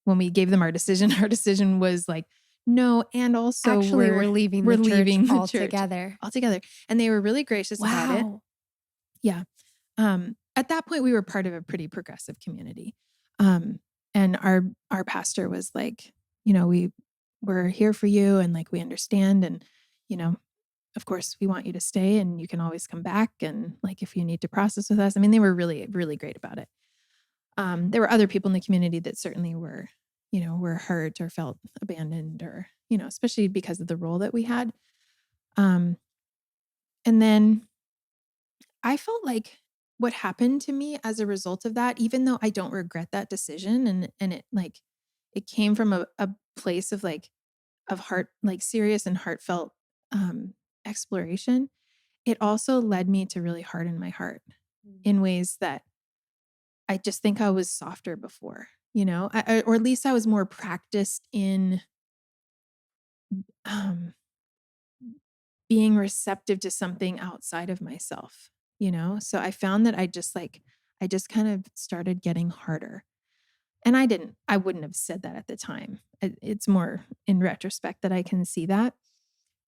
when we gave them our decision, our decision was no. And also
Actually, we're leaving
we're
the church
leaving the church
altogether.
altogether. And they were really gracious about it.
Wow.
Yeah. At that point we were part of a pretty progressive community. And our pastor was we're here for you, and we understand, and of course we want you to stay, and you can always come back, and if you need to process with us. I mean, they were really, really great about it. There were other people in the community that certainly were hurt or felt abandoned, or especially because of the role that we had. Um, and then I felt like what happened to me as a result of that, even though I don't regret that decision, and it came from a place of of heart, serious and heartfelt exploration, it also led me to really harden my heart in ways that I just think I was softer before, or at least I was more practiced in um, being receptive to something outside of myself, So I found that I just kind of started getting harder. And I wouldn't have said that at the time. It's more in retrospect that I can see that.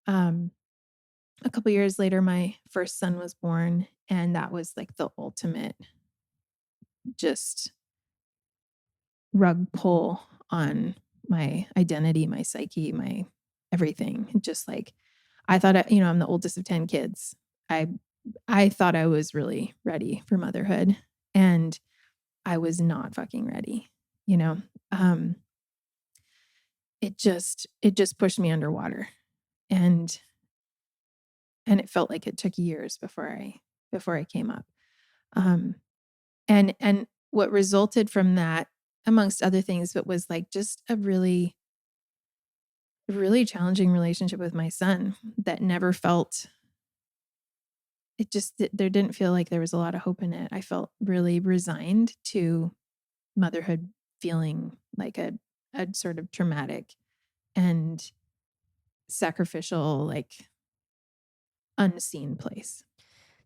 Um, a couple years later, my first son was born, and that was like the ultimate just rug pull on my identity, my psyche, my everything. Just like I thought, I'm the oldest of 10 kids. I I thought I was really ready for motherhood, and I was not fucking ready. You know, um, it just pushed me underwater, and it felt like it took years before I came up. Um, and what resulted from that, amongst other things, but was like just a really really challenging relationship with my son that never felt there didn't feel like there was a lot of hope in it. I felt really resigned to motherhood feeling like a sort of traumatic and sacrificial, like unseen place.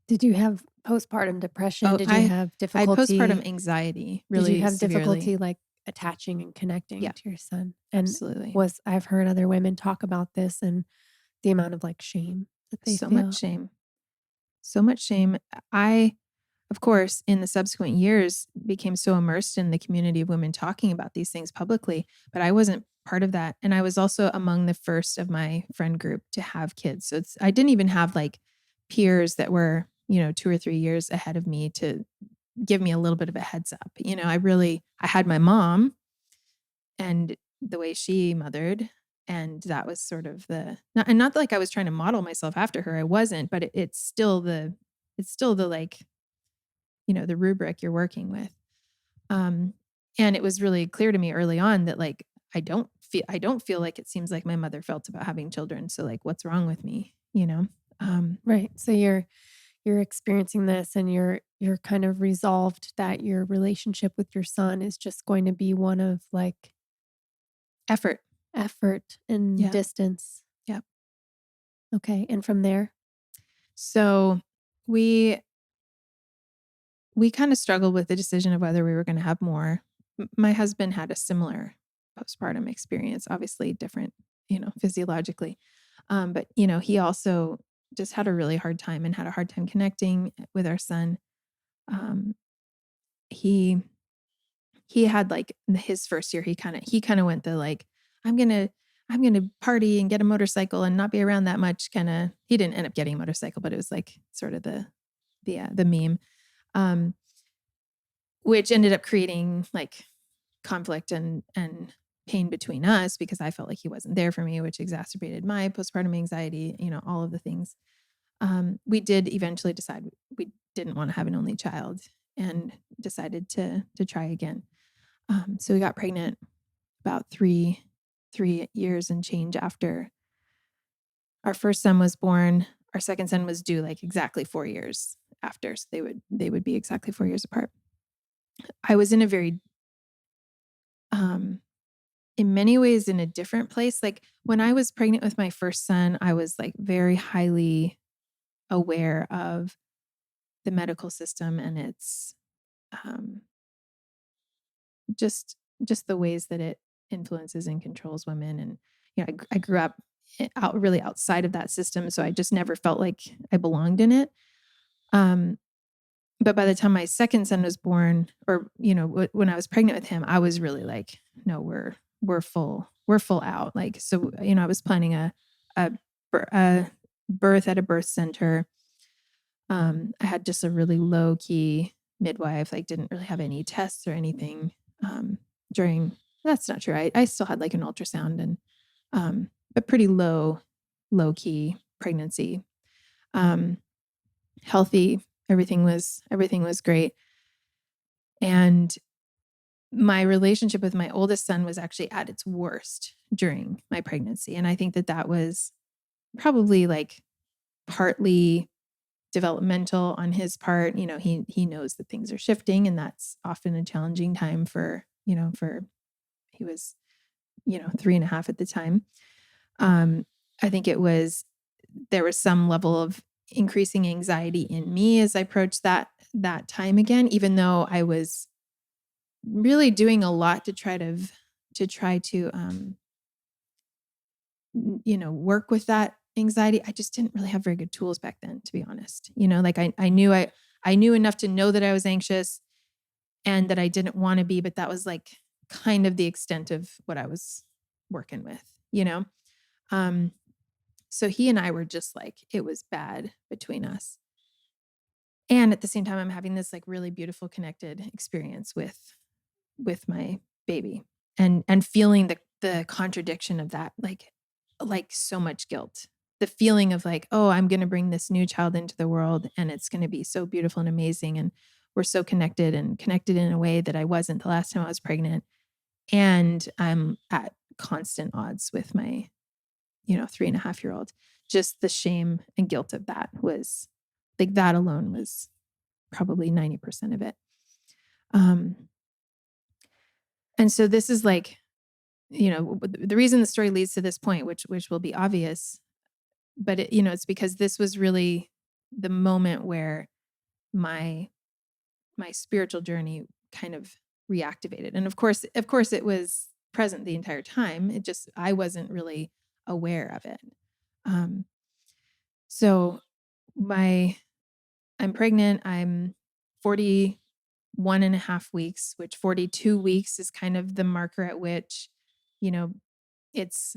Did you have postpartum depression?
Oh,
Did you
I
have
I had
difficulty?
postpartum anxiety
Did you
really
have
severely.
difficulty like attaching and connecting
Yeah,
to your son? And
absolutely.
I've heard other women talk about this and the amount of like shame that they
So much
feel.
shame. So much shame. I, of course, in the subsequent years became so immersed in the community of women talking about these things publicly, but I wasn't part of that. And I was also among the first of my friend group to have kids. So I didn't even have like peers that were, 2 or 3 years ahead of me to give me a little bit of a heads up. I had my mom and the way she mothered. And that was sort of not like I was trying to model myself after her. I wasn't, but it's still the like, the rubric you're working with. Um, and it was really clear to me early on that like, I don't feel like it seems like my mother felt about having children. So like, what's wrong with me? Um,
Right. So you're experiencing this and you're kind of resolved that your relationship with your son is just going to be one of like
effort.
effort and
Yeah.
distance.
Yeah.
Okay. And from there,
So we kind of struggled with the decision of whether we were going to have more. My husband had a similar postpartum experience, obviously different, physiologically. But he also just had a really hard time and had a hard time connecting with our son. Um, he he had like his first year, he kind of went the like, I'm gonna I'm gonna party and get a motorcycle and not be around that much. Kind of, he didn't end up getting a motorcycle, but it was like sort of the meme. Um, which ended up creating like conflict and pain between us because I felt like he wasn't there for me, which exacerbated my postpartum anxiety, all of the things. We did eventually decide we didn't want to have an only child and decided to try again. So we got pregnant about three years and change after our first son was born. Our second son was due like exactly 4 years after, so they would be exactly 4 years apart. I was in a very in many ways in a different place. Like when I was pregnant with my first son, I was like very highly aware of the medical system and its um, just the ways that it influences and controls women. And I grew up out really outside of that system, so I just never felt like I belonged in it. Um, but by the time my second son was born, or when I was pregnant with him, I was really like, no, we're full out. Like, so I was planning a, a birth at a birth center. I had just a really low key midwife, like didn't really have any tests or anything. During That's not true. I still had like an ultrasound and a pretty low key pregnancy. Um, Healthy. Everything was great. And my relationship with my oldest son was actually at its worst during my pregnancy. And I think that was probably like partly developmental on his part. He knows that things are shifting, and that's often a challenging time for he was 3.5 at the time. I think there was some level of increasing anxiety in me as I approached that time again, even though I was really doing a lot to try to work with that anxiety. I just didn't really have very good tools back then, to be honest. Like I knew enough to know that I was anxious and that I didn't want to be, but that was like kind of the extent of what I was working with, so he and I were just like, it was bad between us. And at the same time, I'm having this like really beautiful connected experience with my baby, and feeling the contradiction of that, like so much guilt. The feeling of like, oh, I'm going to bring this new child into the world and it's going to be so beautiful and amazing. And we're so connected in a way that I wasn't the last time I was pregnant. And I'm at constant odds with my 3.5-year-old. Just the shame and guilt of that was like, that alone was probably 90% of it. And so this is like, the reason the story leads to this point, which will be obvious, but it's because this was really the moment where my spiritual journey kind of reactivated. And of course it was present the entire time. I wasn't really aware of it. So I'm pregnant. I'm 41.5 weeks, which 42 weeks is kind of the marker at which, it's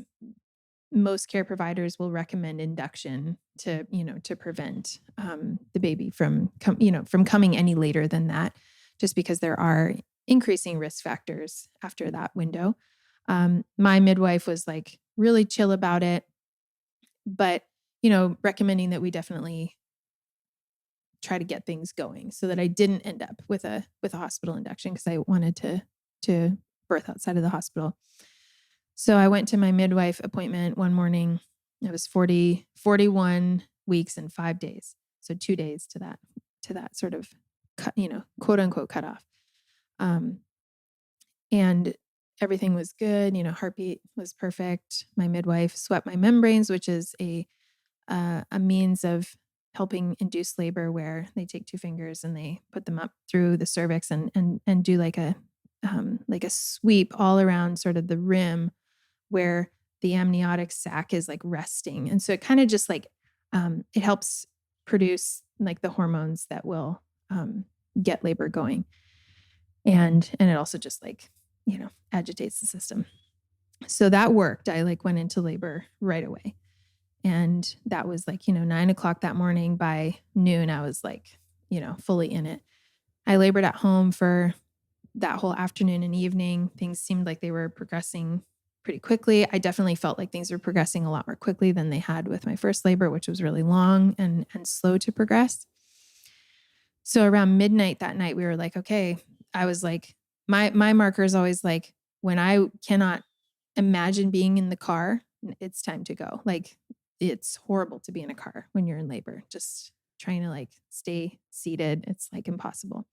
most care providers will recommend induction to prevent the baby from coming any later than that, just because there are increasing risk factors after that window. My midwife was like really chill about it, but recommending that we definitely try to get things going so that I didn't end up with a hospital induction, because I wanted to birth outside of the hospital. So I went to my midwife appointment one morning. It was 41 weeks and 5 days. So 2 days to that sort of cut, quote unquote cutoff. And everything was good. Heartbeat was perfect. My midwife swept my membranes, which is a means of helping induce labor, where they take 2 fingers and they put them up through the cervix and do like a sweep all around sort of the rim where the amniotic sac is like resting. And so it kind of just like, it helps produce like the hormones that will get labor going. And it also just like, agitates the system. So that worked. I like went into labor right away. And that was like, 9:00 that morning. By noon, I was like, fully in it. I labored at home for that whole afternoon and evening. Things seemed like they were progressing pretty quickly. I definitely felt like things were progressing a lot more quickly than they had with my first labor, which was really long and slow to progress. So around midnight that night, we were like, okay, I was like, my marker is always like, when I cannot imagine being in the car, it's time to go. Like, it's horrible to be in a car when you're in labor, just trying to like stay seated. It's like impossible.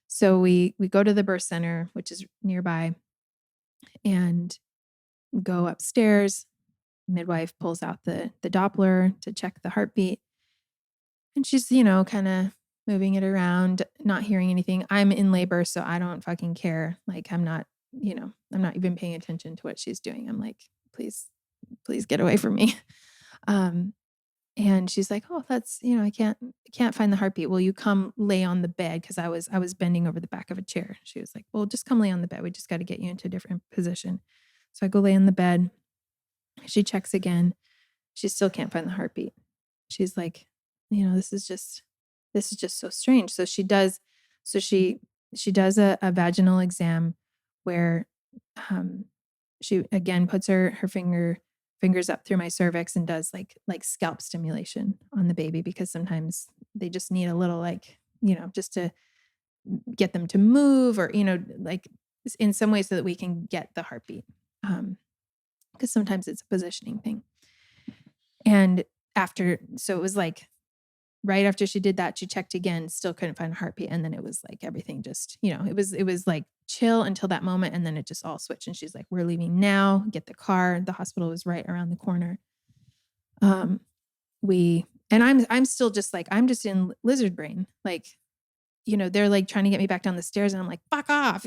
So we go to the birth center, which is nearby, and go upstairs. Midwife pulls out the Doppler to check the heartbeat. And she's, kind of moving it around, not hearing anything. I'm in labor, so I don't fucking care. Like, I'm not even paying attention to what she's doing. I'm like, please get away from me. And she's like, oh, that's, I can't find the heartbeat. Will you come lay on the bed? Cause I was bending over the back of a chair. She was like, well, just come lay on the bed. We just got to get you into a different position. So I go lay on the bed. She checks again. She still can't find the heartbeat. She's like, this is just so strange. So she does a vaginal exam where she again puts her fingers up through my cervix and does like scalp stimulation on the baby, because sometimes they just need a little like, just to get them to move, or, like in some way, so that we can get the heartbeat. Because sometimes it's a positioning thing. And so it was like right after she did that, she checked again, still couldn't find a heartbeat. And then it was like everything just, it was like chill until that moment. And then it just all switched. And she's like, we're leaving now, get the car. The hospital was right around the corner. I'm still just like, I'm just in lizard brain. Like, they're like trying to get me back down the stairs and I'm like, fuck off,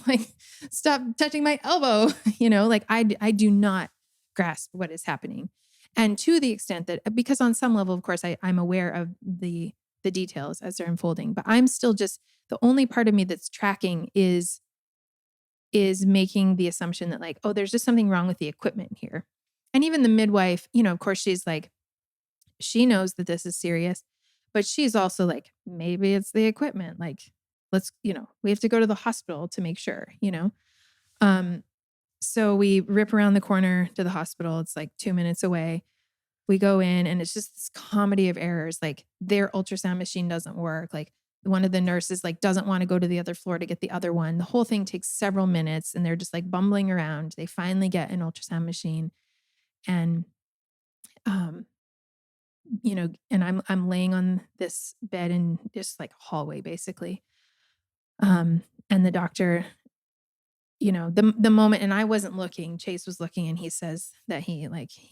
like stop touching my elbow, like I do not grasp what is happening. And to the extent that, because on some level, of course, I'm aware of the details as they're unfolding, but I'm still just, the only part of me that's tracking is making the assumption that like, oh, there's just something wrong with the equipment here. And even the midwife, of course, she's like, she knows that this is serious, but she's also like, maybe it's the equipment. Like, let's, we have to go to the hospital to make sure, So we rip around the corner to the hospital. It's like 2 minutes away. We go in and it's just this comedy of errors. Like their ultrasound machine doesn't work. Like one of the nurses like doesn't want to go to the other floor to get the other one. The whole thing takes several minutes and they're just like bumbling around. They finally get an ultrasound machine and, and I'm laying on this bed in just like a hallway basically. And the doctor, the moment, and I wasn't looking, Chase was looking and he says that he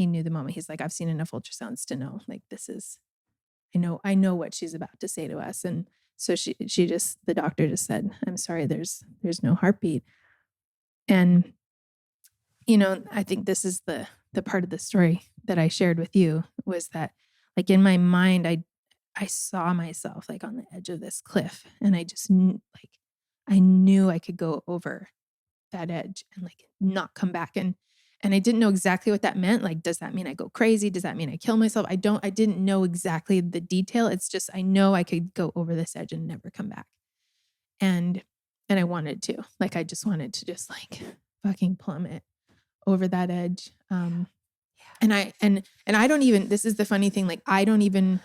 knew the moment. He's like, I've seen enough ultrasounds to know, like, this is, I know what she's about to say to us. And so the doctor just said, I'm sorry, there's no heartbeat. And, I think this is the part of the story that I shared with you was that like in my mind, I saw myself like on the edge of this cliff and I just I knew I could go over that edge and like not come back. And I didn't know exactly what that meant. Like, does that mean I go crazy? Does that mean I kill myself? I didn't know exactly the detail. It's just, I know I could go over this edge and never come back. And I wanted to, like, I just wanted to just like fucking plummet over that edge. And I don't even, this is the funny thing. Like, I don't even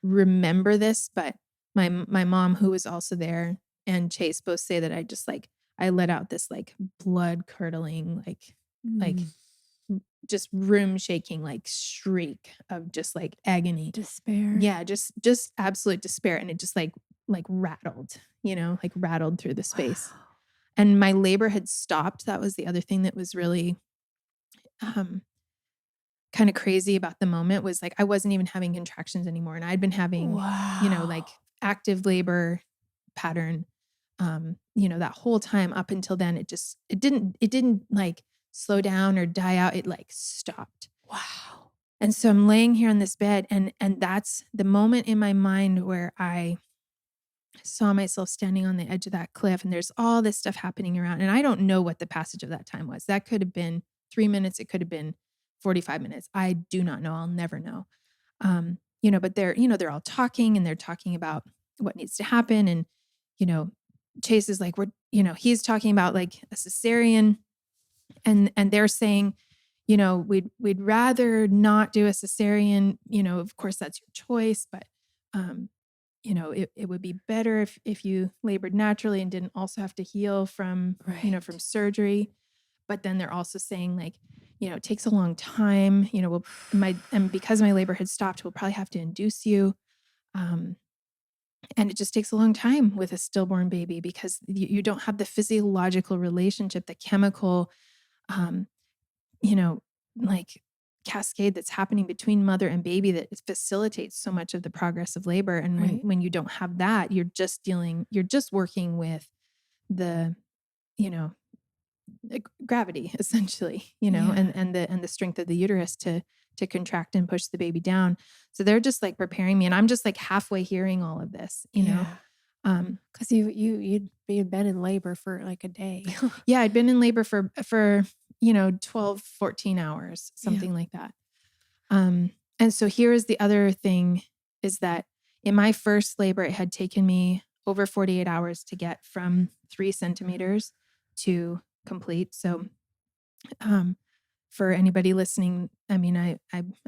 remember this, but my mom, who was also there, and Chase both say that I just like, I let out this like blood curdling, like just room shaking, like shriek of just like agony.
Despair.
Yeah. Just absolute despair. And it just like rattled, like rattled through the space.
Wow.
And my labor had stopped. That was the other thing that was really, kind of crazy about the moment was like, I wasn't even having contractions anymore. And I'd been having, like active labor pattern, that whole time up until then, it didn't like slow down or die out. It like stopped.
Wow.
And so I'm laying here on this bed and that's the moment in my mind where I saw myself standing on the edge of that cliff and there's all this stuff happening around. And I don't know what the passage of that time was. That could have been 3 minutes. It could have been 45 minutes. I do not know. I'll never know. But they're all talking and they're talking about what needs to happen. And, Chase is like, he's talking about like a cesarean and they're saying, we'd rather not do a cesarean, of course that's your choice, but, it would be better if you labored naturally and didn't also have to heal from, from surgery. But then they're also saying like, it takes a long time, and because my labor had stopped, we'll probably have to induce you. And it just takes a long time with a stillborn baby because you don't have the physiological relationship, the chemical, like cascade that's happening between mother and baby that facilitates so much of the progress of labor. And when you don't have that, you're just working with the, gravity essentially, and the strength of the uterus to contract and push the baby down. So they're just like preparing me and I'm just like halfway hearing all of this, know.
Cause you'd been in labor for like a day.
Yeah. I'd been in labor for 12, 14 hours, something like that. And so here is the other thing is that in my first labor, it had taken me over 48 hours to get from 3 centimeters to complete. So, for anybody listening, I mean, I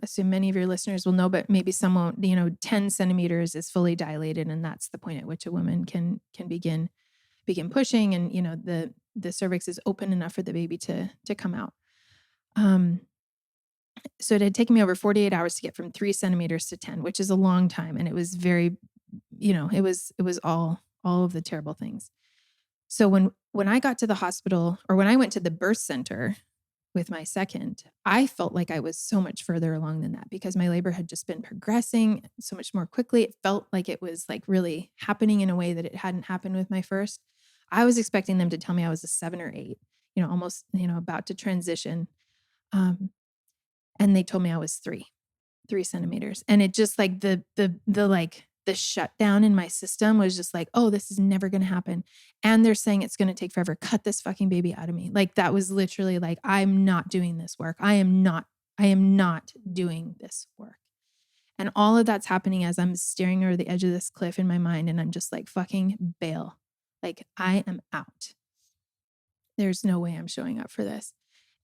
assume many of your listeners will know, but maybe some won't, 10 centimeters is fully dilated. And that's the point at which a woman can begin pushing. And, the cervix is open enough for the baby to come out. So it had taken me over 48 hours to get from 3 centimeters to 10, which is a long time. And it was very, it was all of the terrible things. So when I got to the hospital, or when I went to the birth center with my second, I felt like I was so much further along than that, because my labor had just been progressing so much more quickly. It felt like it was like really happening in a way that it hadn't happened with my first. I was expecting them to tell me I was a 7 or 8, almost, about to transition. And they told me I was 3 centimeters. And it just like the shutdown in my system was just like, oh, this is never going to happen. And they're saying it's going to take forever. Cut this fucking baby out of me. Like, that was literally like, I'm not doing this work. I am not doing this work. And all of that's happening as I'm staring over the edge of this cliff in my mind. And I'm just like, fucking bail. Like, I am out. There's no way I'm showing up for this.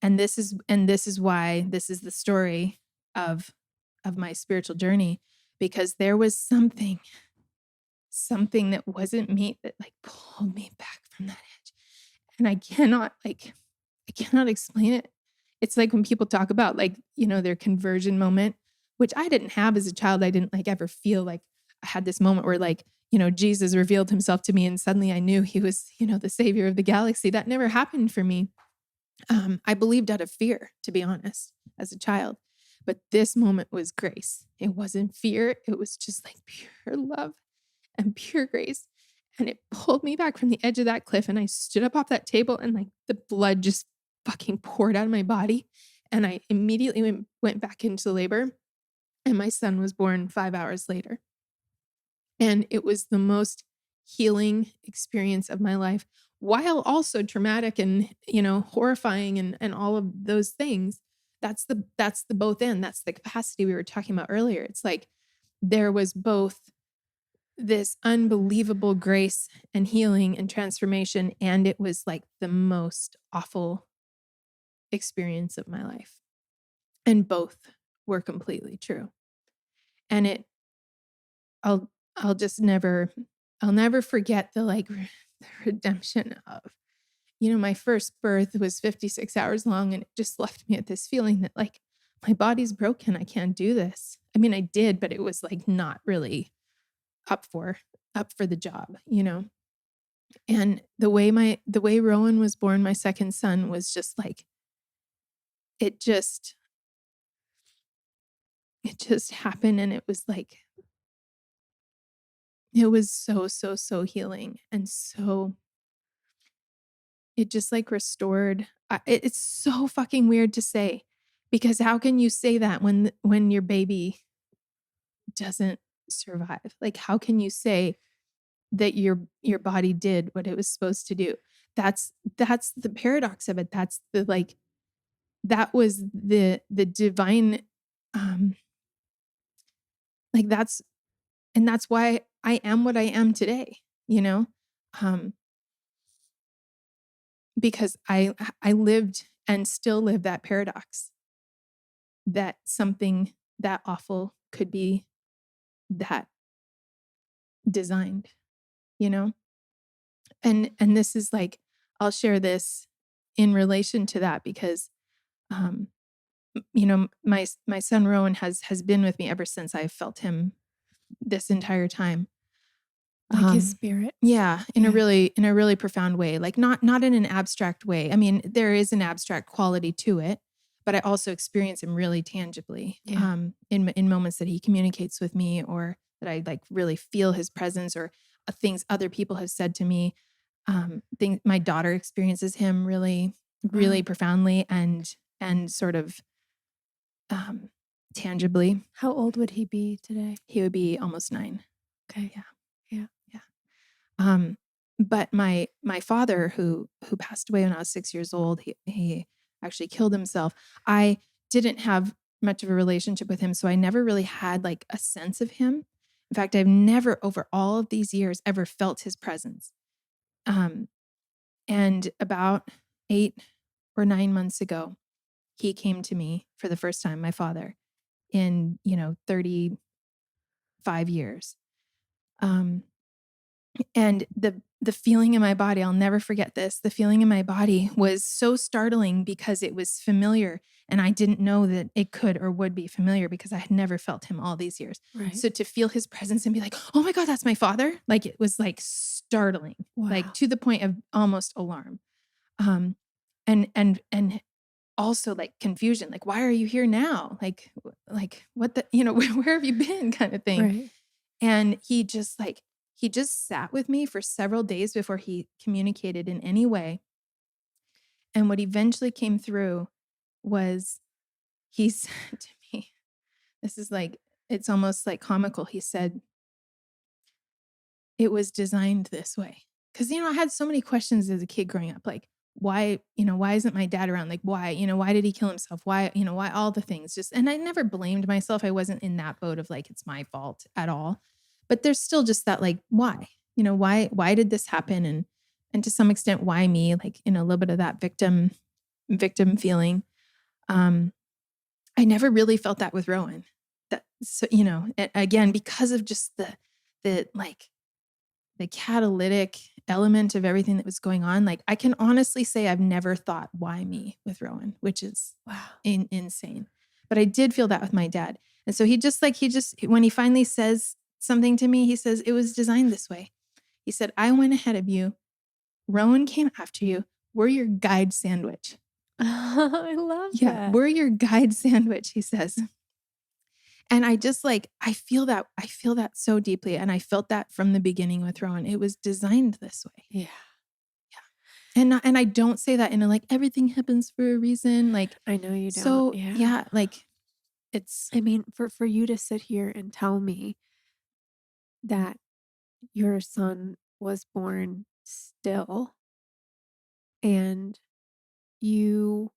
And this is why this is the story of my spiritual journey, because there was something that wasn't me that like pulled me back from that edge. And I cannot explain it. It's like when people talk about like, their conversion moment, which I didn't have as a child. I didn't like ever feel like I had this moment where like, Jesus revealed himself to me and suddenly I knew he was, the savior of the galaxy. That never happened for me. I believed out of fear, to be honest, as a child. But this moment was grace. It wasn't fear. It was just like pure love and pure grace. And it pulled me back from the edge of that cliff. And I stood up off that table and like the blood just fucking poured out of my body. And I immediately went back into labor. And my son was born 5 hours later. And it was the most healing experience of my life, while also traumatic and, horrifying and all of those things. That's the both end. That's the capacity we were talking about earlier. It's like there was both this unbelievable grace and healing and transformation, and it was like the most awful experience of my life. And both were completely true. And I'll just never forget the redemption of, my first birth was 56 hours long, and it just left me at this feeling that like my body's broken. I can't do this. I mean, I did, but it was like not really up for the job, And the way Rowan was born, my second son, was just like, it just happened. And it was like, it was so healing. And so it just like restored. It's so fucking weird to say, because how can you say that when your baby doesn't survive? Like, how can you say that your body did what it was supposed to do? That's the paradox of it. That's the like, that was the divine, like that's why I am what I am today, because I lived and still live that paradox, that something that awful could be that designed, and this is like, I'll share this in relation to that, because my son Rowan has been with me ever since I felt him this entire time.
Like his spirit.
Yeah, in a really profound way, like not in an abstract way. I mean, there is an abstract quality to it, but I also experience him really tangibly.
Yeah.
In moments that he communicates with me, or that I like really feel his presence, or things other people have said to me. My daughter experiences him really, really profoundly and sort of tangibly.
How old would he be today?
He would be almost 9.
Okay.
Yeah.
Yeah.
But my father, who passed away when I was 6 years old, he actually killed himself. I didn't have much of a relationship with him, so I never really had like a sense of him. In fact, I've never over all of these years ever felt his presence. And about 8 or 9 months ago, he came to me for the first time, my father, in 35 years. And the feeling in my body, I'll never forget this. The feeling in my body was so startling because it was familiar. And I didn't know that it could or would be familiar because I had never felt him all these years.
Right.
So to feel his presence and be like, oh my God, that's my father. Like it was like startling, like
Wow.
to the point of almost alarm. And also like confusion, like, why are you here now? Like what the, where have you been kind of thing.
Right.
And he just sat with me for several days before he communicated in any way. And what eventually came through was he said to me, this is like, it's almost like comical. He said, it was designed this way. Cause, I had so many questions as a kid growing up, like, why isn't my dad around? Like, why did he kill himself? Why all the things and I never blamed myself. I wasn't in that boat of like, it's my fault at all. But there's still just that, like, why, why did this happen? And to some extent, why me, like, a little bit of that victim feeling. I never really felt that with Rowan. That, so, again, because of just the like the catalytic element of everything that was going on, like I can honestly say I've never thought why me with Rowan, which is
Wow.
insane. But I did feel that with my dad. And so he just when he finally says something to me, he says, it was designed this way. He said, I went ahead of you. Rowan came after you. We're your guide sandwich.
I love that.
We're your guide sandwich, he says. And I just I feel that so deeply. And I felt that from the beginning with Rowan. It was designed this way.
Yeah.
And I don't say that in a like everything happens for a reason. Like
I know you don't.
So
Yeah.
like it's,
I mean, for you to sit here and tell me that your son was born still and you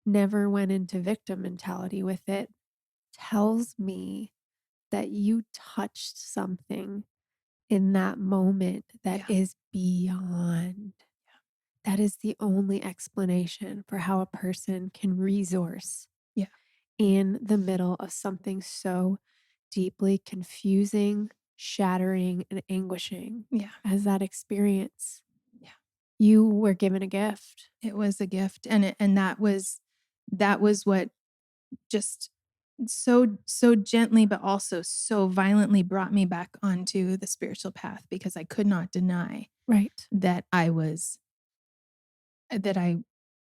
never went into victim mentality with it tells me that you touched something in that moment that is beyond. That is the only explanation for how a person can resource in the middle of something so deeply confusing, shattering, and anguishing as that experience. You were given a gift.
It was a gift. And that was what just so gently, but also so violently brought me back onto the spiritual path, because I could not deny that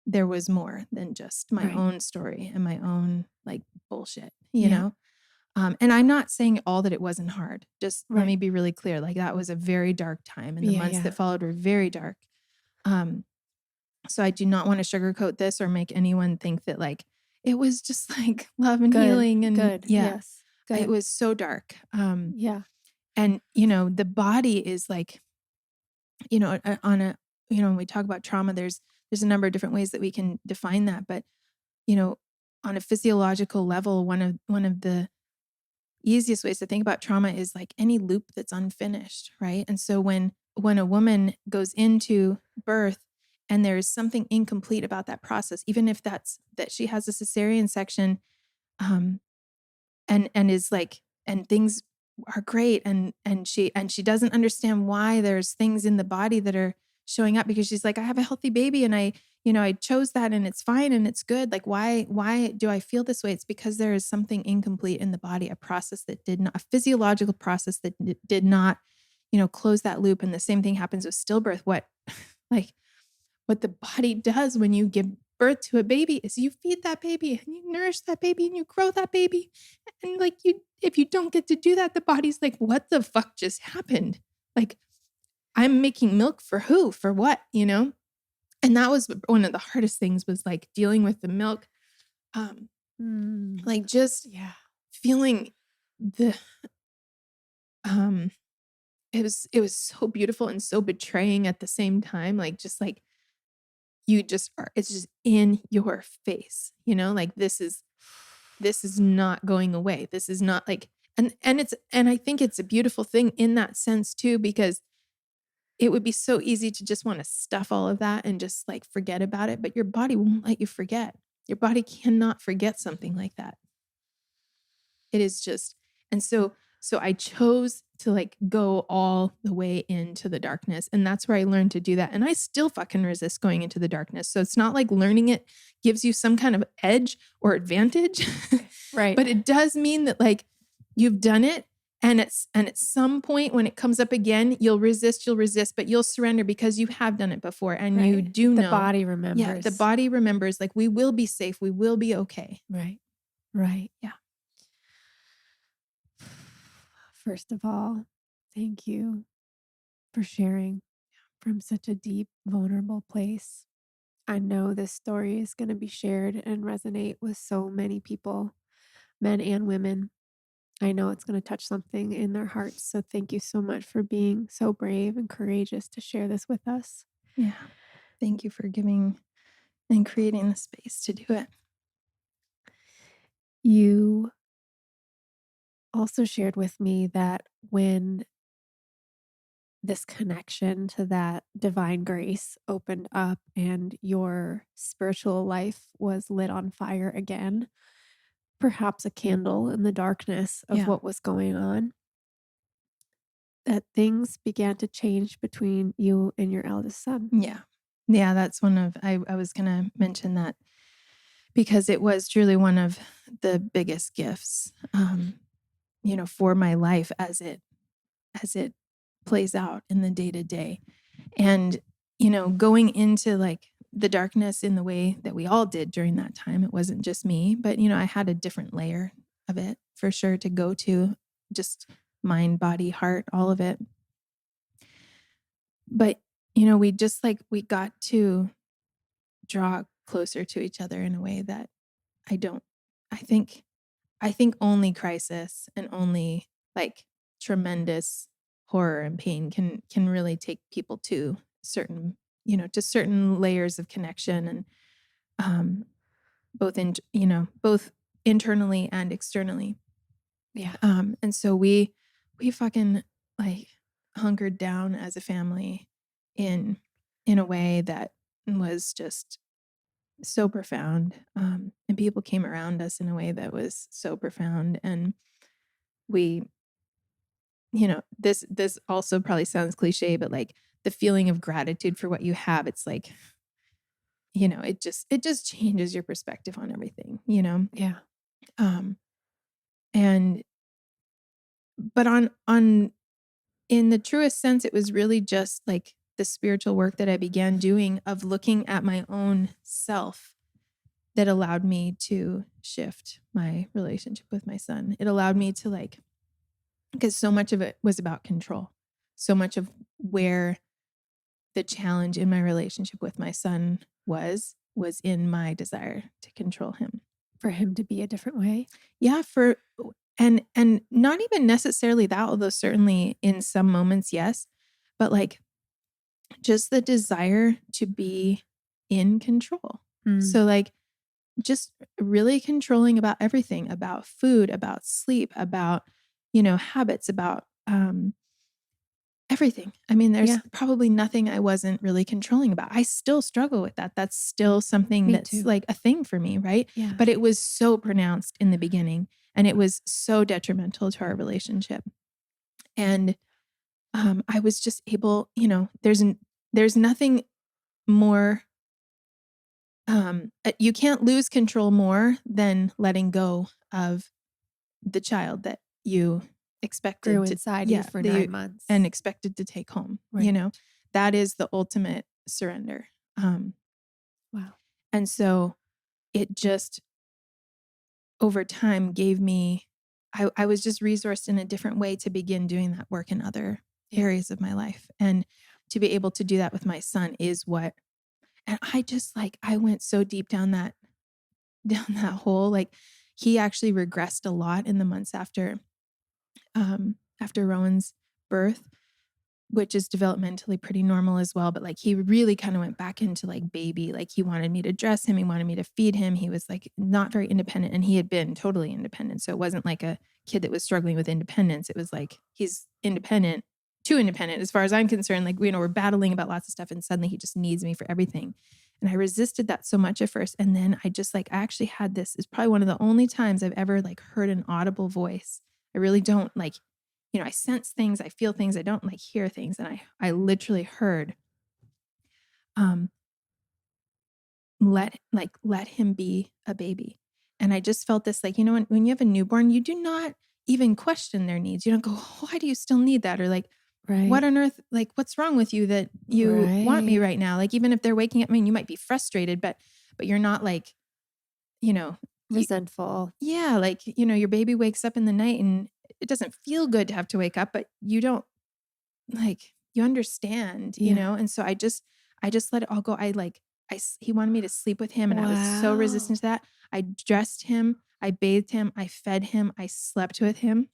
there was more than just my own story and my own like bullshit, you know? And I'm not saying at all that it wasn't hard. Just let me be really clear. Like that was a very dark time, and the months that followed were very dark. So I do not want to sugarcoat this or make anyone think that like it was just like love and healing and
good. Yes. Good.
It was so dark. And the body is like, when we talk about trauma, there's a number of different ways that we can define that. But, on a physiological level, one of the easiest ways to think about trauma is like any loop that's unfinished, right? And so when a woman goes into birth and there's something incomplete about that process, even if that's that she has a cesarean section, and is like, and things are great, and she doesn't understand why there's things in the body that are showing up, because she's like, I have a healthy baby and I chose that and it's fine and it's good. Like, why do I feel this way? It's because there is something incomplete in the body, a process that a physiological process that did not, close that loop. And the same thing happens with stillbirth. What the body does when you give birth to a baby is you feed that baby and you nourish that baby and you grow that baby. And like if you don't get to do that, the body's like, what the fuck just happened? Like, I'm making milk for who? For what? And that was one of the hardest things, was like dealing with the milk. Like just feeling the, it was so beautiful and so betraying at the same time. Like, just like, you just are, it's just in your face, like this is not going away. This is not like, and I think it's a beautiful thing in that sense too, because it would be so easy to just want to stuff all of that and just like forget about it. But your body won't let you forget. Your body cannot forget something like that. It is just, and so I chose to like go all the way into the darkness. And that's where I learned to do that. And I still fucking resist going into the darkness. So it's not like learning it gives you some kind of edge or advantage.
Right.
But it does mean that like you've done it. And at some point when it comes up again, you'll resist, but you'll surrender because you have done it before. And you do know.
The body remembers.
Yeah, the body remembers, like we will be safe. We will be okay.
Right. Right.
Yeah.
First of all, thank you for sharing from such a deep, vulnerable place. I know this story is going to be shared and resonate with so many people, men and women. I know it's going to touch something in their hearts. So thank you so much for being so brave and courageous to share this with us.
Yeah. Thank you for giving and creating the space to do it.
You also shared with me that when this connection to that divine grace opened up and your spiritual life was lit on fire again, perhaps a candle in the darkness of what was going on, that things began to change between you and your eldest son.
Yeah. Yeah, that's one of, I was going to mention that because it was truly one of the biggest gifts, for my life as it plays out in the day to day. And, going into like the darkness in the way that we all did during that time, it wasn't just me, but, I had a different layer of it for sure to go to, just mind, body, heart, all of it. But, we got to draw closer to each other in a way that I think only crisis and only like tremendous horror and pain can really take people to certain, to certain layers of connection and both internally and externally.
Yeah.
And so we fucking like hunkered down as a family in a way that was just so profound. And people came around us in a way that was so profound. And we, this also probably sounds cliche, but like the feeling of gratitude for what you have, it's like, it just changes your perspective on everything,
Yeah.
But on in the truest sense, it was really just like the spiritual work that I began doing of looking at my own self that allowed me to shift my relationship with my son. It allowed me to because so much of it was about control. So much of where the challenge in my relationship with my son was in my desire to control him.
For him to be a different way.
Yeah, and not even necessarily that, although certainly in some moments, yes, but like just the desire to be in control. So like just really controlling about everything, about food, about sleep, about, habits, about everything. I mean, there's probably nothing I wasn't really controlling about. I still struggle with that. That's still something that's like a thing for me, right?
Yeah.
But it was so pronounced in the beginning and it was so detrimental to our relationship. And I was just able, there's nothing more, you can't lose control more than letting go of the child that you expected
grew inside you for 9 months
and expected to take home.
Right.
That is the ultimate surrender.
Wow.
And so it just over time gave me, I was just resourced in a different way to begin doing that work in other areas of my life. And to be able to do that with my son is what, and I just I went so deep down that hole. Like he actually regressed a lot in the months after Rowan's birth, which is developmentally pretty normal as well. But like, he really kind of went back into like baby, like he wanted me to dress him. He wanted me to feed him. He was like not very independent and he had been totally independent. So it wasn't like a kid that was struggling with independence. It was like, he's independent, too independent as far as I'm concerned. Like, we're battling about lots of stuff and suddenly he just needs me for everything. And I resisted that so much at first. And then I just I actually had this, it's probably one of the only times I've ever heard an audible voice. I really don't I sense things, I feel things, I don't like hear things. And I literally heard, let him be a baby. And I just felt this, like, when you have a newborn, you do not even question their needs. You don't go, why do you still need that? Or like, what
Right.
on earth, like, what's wrong with you that you want me
Right.
right now? Like, even if they're waking up, I mean, you might be frustrated, but you're not like, you,
Resentful.
yeah, like, your baby wakes up in the night and it doesn't feel good to have to wake up, but you don't, like, you understand,
Yeah.
And so I just let it all go. He wanted me to sleep with him and I was so resistant to that. I dressed him, I bathed him, I fed him, I slept with him.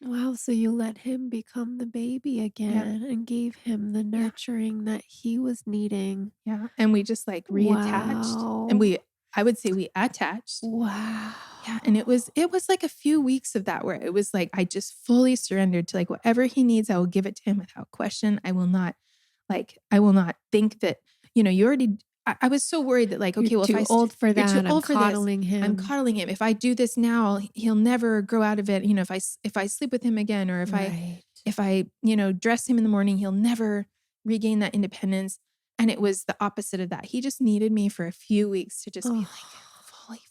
Wow, so you let him become the baby
Yeah.
again and gave him the
Yeah.
nurturing that he was needing.
Yeah. And we just like reattached and
Wow.
I would say we attached.
Wow.
Yeah. And it was like a few weeks of that where it was like, I just fully surrendered to like whatever he needs, I will give it to him without question. I will not think that, you already, I was so worried that like,
You're
okay, well,
too old for
you're too
that. I'm
old for this.
coddling
I'm
him.
coddling him. If I do this now, he'll never grow out of it. If I sleep with him again, or
Right.
if I, dress him in the morning, he'll never regain that independence. And it was the opposite of that. He just needed me for a few weeks to just be
Oh,
like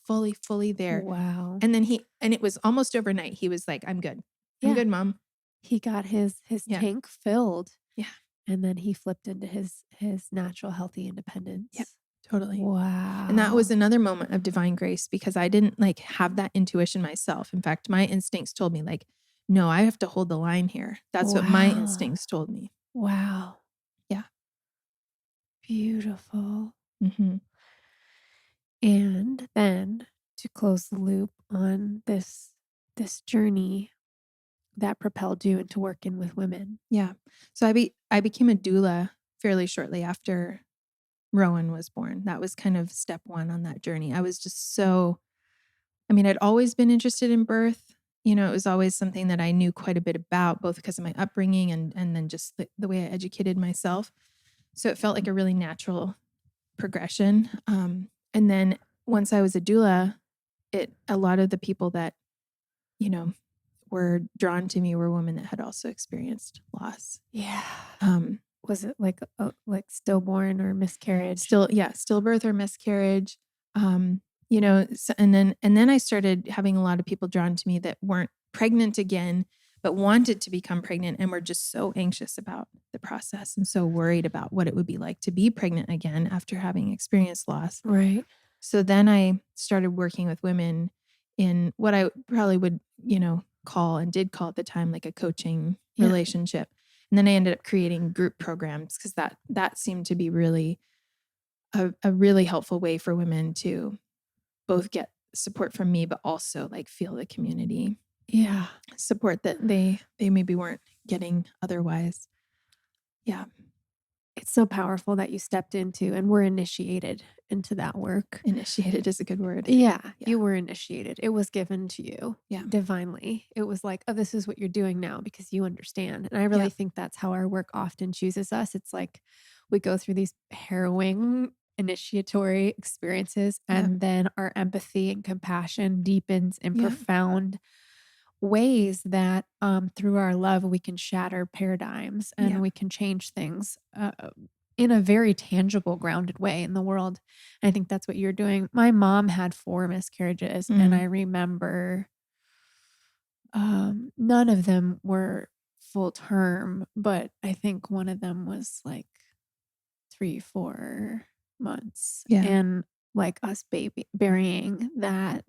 fully there.
wow.
And then it was almost overnight. He was like, I'm good. I'm
Yeah.
good, mom.
He got his
Yeah.
tank filled,
Yeah.
and then he flipped into his natural healthy
Yep.
independence.
Totally. And that was
Wow.
another moment of divine grace because I didn't like have that intuition myself. In fact, my instincts told me like, no, I have to hold the line here. That's what my
Wow.
instincts told me.
Wow.
Yeah.
Beautiful.
Mm-hmm.
And then to close the loop on this journey that propelled you into working with women.
Yeah. So I became a doula fairly shortly after Rowan was born. That was kind of step one on that journey. I was just I'd always been interested in birth. It was always something that I knew quite a bit about, both because of my upbringing and then just the way I educated myself. So it felt like a really natural progression. And then once I was a doula, a lot of the people that, were drawn to me were women that had also experienced loss.
Yeah.
Um,
Was it like stillborn or miscarriage?
Stillbirth or miscarriage. And then I started having a lot of people drawn to me that weren't pregnant again, but wanted to become pregnant and were just so anxious about the process and so worried about what it would be like to be pregnant again after having experienced loss.
Right.
So then I started working with women in what I probably would, call and did call at the time like a coaching
Yeah.
relationship. And then I ended up creating group programs because that seemed to be really a really helpful way for women to both get support from me, but also like feel the community
Yeah.
support that they maybe weren't getting otherwise. Yeah.
It's so powerful that you stepped into and were initiated into that work.
Initiated is a good word.
Yeah, you were initiated. It was given to you
Yeah.
divinely. It was like, oh, this is what you're doing now because you understand. And I really think that's how our work often chooses us. It's like we go through these harrowing initiatory experiences, and then our empathy and compassion deepens in profound ways that through our love we can shatter paradigms and we can change things in a very tangible, grounded way in the world. And I think that's what you're doing. My mom had 4 miscarriages, and I remember none of them were full term, but I think one of them was like 3, 4 months.
Yeah.
And like us burying that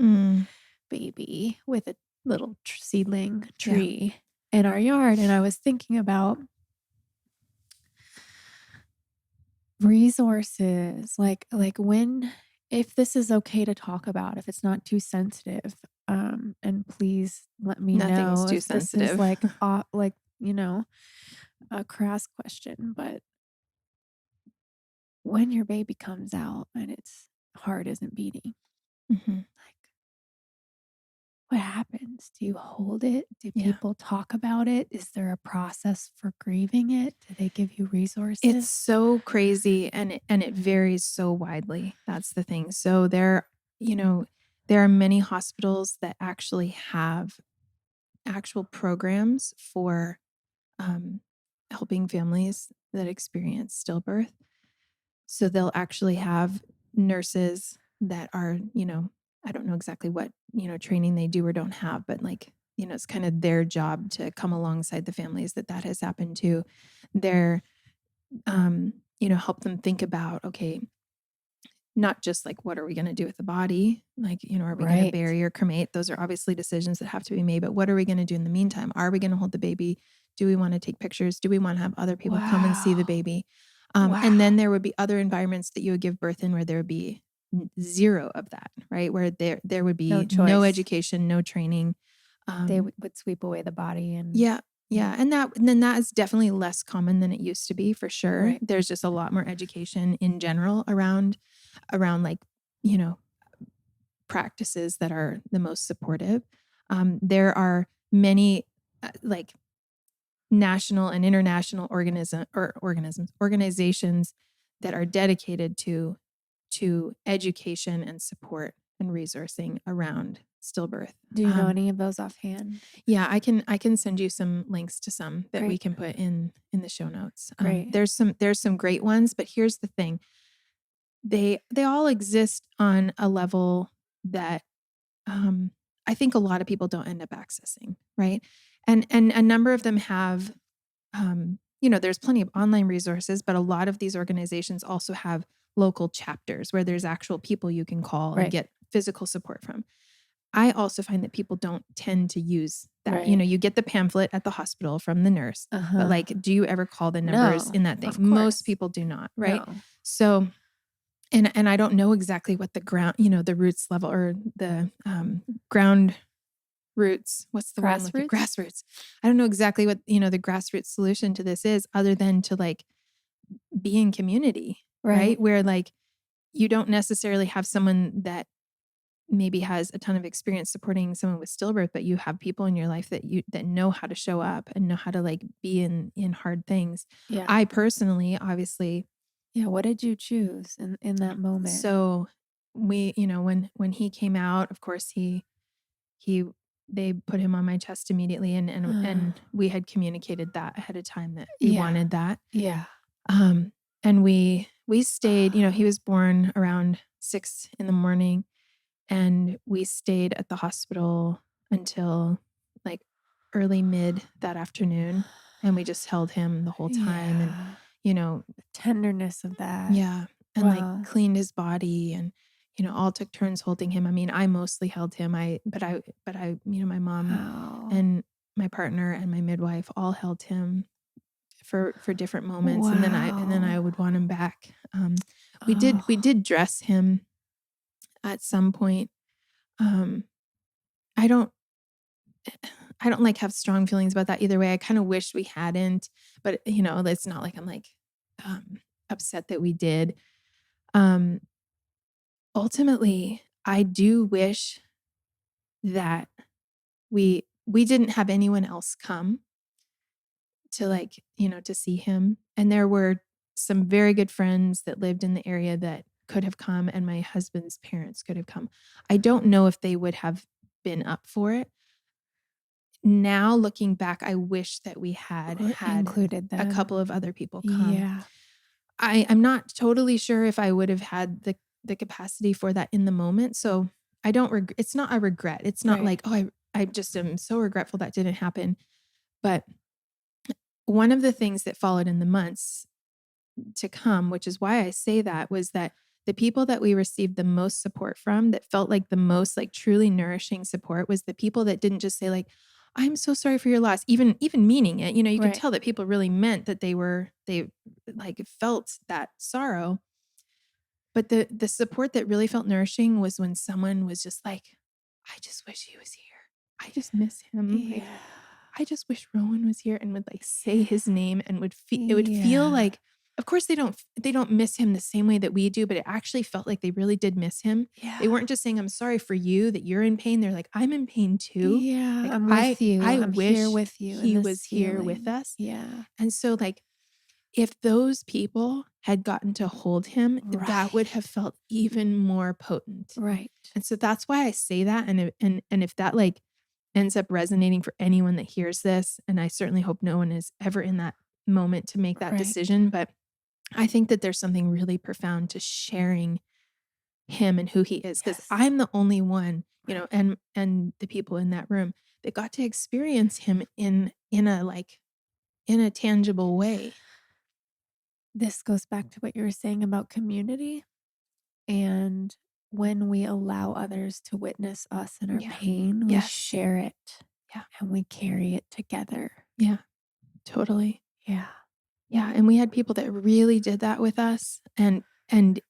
baby with a little seedling tree in our yard. And I was thinking about resources, like when, if this is okay to talk about, if it's not too sensitive, and please let me
Nothing is
know
too
if this
sensitive.
is like a crass question, but when your baby comes out and its heart isn't beating, like what happens? Do you hold it? Do people talk about it? Is there a process for grieving it? Do they give you resources?
It's so crazy and it varies so widely. That's the thing. So there are many hospitals that actually have actual programs for helping families that experience stillbirth. So they'll actually have nurses that are, I don't know exactly what, training they do or don't have, but like, it's kind of their job to come alongside the families that has happened to. They're, help them think about, okay, not just like, what are we going to do with the body? Like, are we going to bury or cremate? Those are obviously decisions that have to be made, but what are we going to do in the meantime? Are we going to hold the baby? Do we want to take pictures? Do we want to have other people come and see the baby? And then there would be other environments that you would give birth in where there would be zero of that, right? Where there would be no education, no training.
They would sweep away the body. And
yeah. And then that is definitely less common than it used to be, for sure.
Right.
There's just a lot more education in general around like, practices that are the most supportive. There are many like national and international organizations that are dedicated to education and support and resourcing around stillbirth.
Do you know any of those offhand?
Yeah, I can send you some links to some that we can put in the show notes. There's some great ones, but here's the thing. They all exist on a level that I think a lot of people don't end up accessing, right? And a number of them have, there's plenty of online resources, but a lot of these organizations also have local chapters where there's actual people you can call and get physical support from. I also find that people don't tend to use that. You get the pamphlet at the hospital from the nurse, but like, do you ever call the numbers in that thing? Most people do not, right? No. So, and I don't know exactly what the ground, the roots level or the ground roots. What's the word? Grassroots. I don't know exactly what, the grassroots solution to this is, other than to like be in community, right? Where like you don't necessarily have someone that maybe has a ton of experience supporting someone with stillbirth, but you have people in your life that know how to show up and know how to like be in hard things. Yeah. I personally, obviously.
Yeah. What did you choose in that moment?
So we, when he came out, of course they put him on my chest immediately and we had communicated that ahead of time that we wanted that.
Yeah.
And we stayed, he was born around 6 a.m. and we stayed at the hospital until like early mid that afternoon. And we just held him the whole time and,
the tenderness of that.
Yeah. And like cleaned his body and, all took turns holding him. I mean, I mostly held him. But I, my mom and my partner and my midwife all held him for different moments. And then I would want him back. We did dress him at some point. I don't like have strong feelings about that either way. I kind of wish we hadn't, but it's not like I'm like upset that we did. Ultimately, I do wish that we didn't have anyone else come to like, to see him. And there were some very good friends that lived in the area that could have come, and my husband's parents could have come. I don't know if they would have been up for it. Now looking back, I wish that we had
included them.
A couple of other people come.
Yeah.
I'm not totally sure if I would have had the capacity for that in the moment. So I don't it's not a regret. It's not like, oh, I just am so regretful that didn't happen. But one of the things that followed in the months to come, which is why I say that, was that the people that we received the most support from, that felt like the most like truly nourishing support, was the people that didn't just say like, I'm so sorry for your loss, even meaning it. You could tell that people really meant that they like felt that sorrow. But the support that really felt nourishing was when someone was just like, I just wish he was here. I just miss him.
Yeah.
Like, I just wish Rowan was here, and would like say his name and it would feel like, of course they don't miss him the same way that we do, but it actually felt like they really did miss him. Yeah. They weren't just saying, I'm sorry for you that you're in pain. They're like, I'm in pain too.
Yeah.
Like,
I'm with you.
I
I'm
wish
here with you.
He was here with us.
Yeah.
And so like, if those people had gotten to hold him, that would have felt even more potent.
Right.
And so that's why I say that. And if that like ends up resonating for anyone that hears this. And I certainly hope no one is ever in that moment to make that
Right.
decision. But I think that there's something really profound to sharing him and who he is, because
Yes.
I'm the only one, and the people in that room that got to experience him in a tangible way.
This goes back to what you were saying about community. And when we allow others to witness us in our
Yeah.
pain, we
Yes.
share it.
Yeah.
And we carry it together.
Yeah. Totally.
Yeah.
Yeah. And we had people that really did that with us. And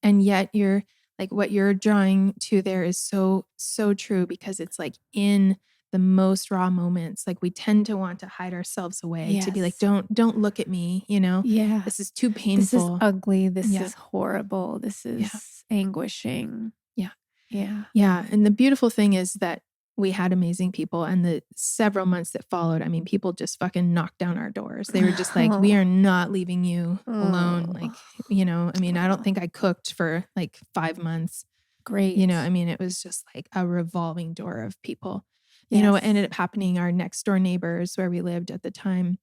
yet you're like, what you're drawing to there is so, so true, because it's like in the most raw moments, like we tend to want to hide ourselves away, to be like,
Yes.
don't look at me,
Yeah.
this is too
This is
painful.
ugly. This
Yeah.
is horrible. This
Yeah.
is anguishing.
Yeah.
Yeah.
Yeah. And the beautiful thing is that we had amazing people, and the several months that followed, I mean, people just fucking knocked down our doors. They were just like, we are not leaving you alone. Like, I mean, I don't think I cooked for like 5 months.
Great.
I mean, it was just like a revolving door of people. What ended up happening, our next door neighbors where we lived at the time,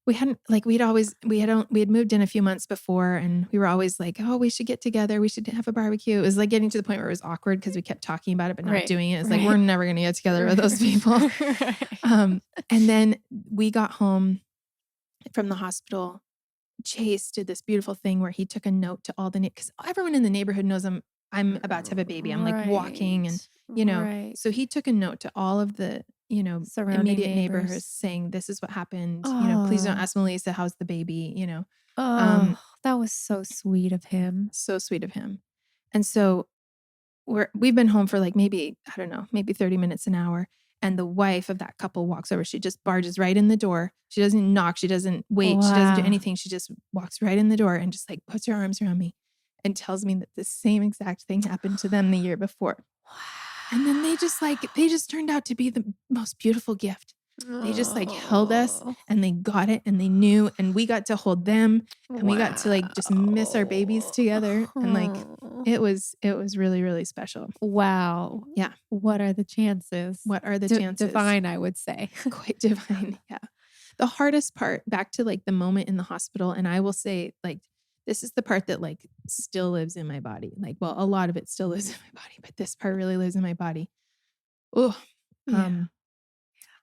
we had moved in a few months before, and we were always like, oh, we should get together. We should have a barbecue. It was like getting to the point where it was awkward because we kept talking about it, but not doing it. It's like, we're never going to get together with those people. And then we got home from the hospital. Chase did this beautiful thing where he took a note to all the, because everyone in the neighborhood knows I'm about to have a baby. I'm like walking and, so he took a note to all of the,
surrounding
immediate neighbors
neighbors.
saying, this is what happened.
Oh.
Please don't ask Mellisa, how's the baby,
Oh, that was so sweet of him.
So sweet of him. And so we've been home for like maybe 30 minutes, an hour. And the wife of that couple walks over. She just barges right in the door. She doesn't knock. She doesn't wait. Wow. She doesn't do anything. She just walks right in the door and just like puts her arms around me and tells me that the same exact thing happened to them the year before. Wow. And then they just turned out to be the most beautiful gift. They just like held us, and they got it, and they knew, and we got to hold them, and we got to like just miss our babies together. And like, it was really, really special.
Wow.
Yeah.
What are the chances?
What are the chances?
Divine, I would say.
Quite divine. Yeah. The hardest part, back to like the moment in the hospital, and I will say, like, this is the part that like still lives in my body. Like, well, a lot of it still lives in my body, but this part really lives in my body. Oh,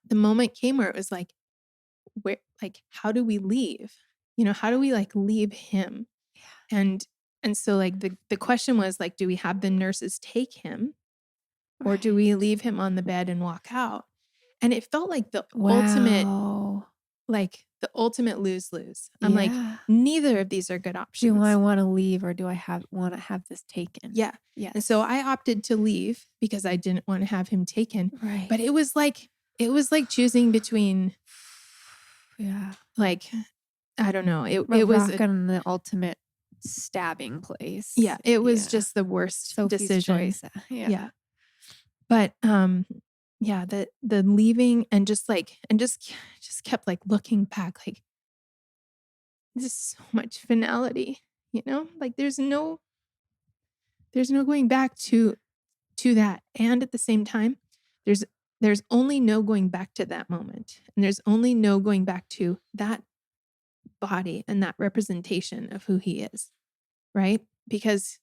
the moment came where it was like, how do we leave? How do we like leave him? And so like the question was like, do we have the nurses take him, or do we leave him on the bed and walk out? And it felt like the ultimate lose-lose. I'm like, neither of these are good options.
Do I want to leave, or do I want to have this taken?
Yeah. Yes. And so I opted to leave because I didn't want to have him taken. Right. But it was like choosing between, like, I don't know. It was
in the ultimate stabbing place.
Yeah. It was just the worst
Sophie's
decision.
Choice.
Yeah. But, the leaving and just kept like looking back, like, this is so much finality, like there's no going back to that. And at the same time, there's only no going back to that moment. And there's only no going back to that body and that representation of who he is. Right? Because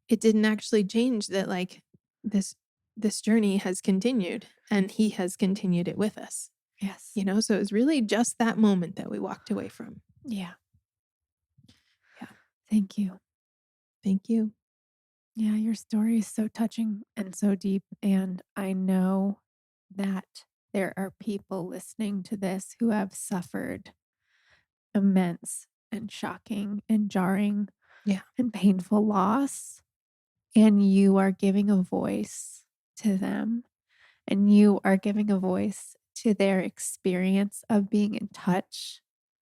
it didn't actually change that, like, this journey has continued, and he has continued it with us.
Yes.
So it was really just that moment that we walked away from.
Yeah. Yeah. Thank you.
Thank you.
Yeah, your story is so touching and so deep. And I know that there are people listening to this who have suffered immense and shocking and jarring and painful loss. And you are giving a voice to them. And you are giving a voice to their experience of being in touch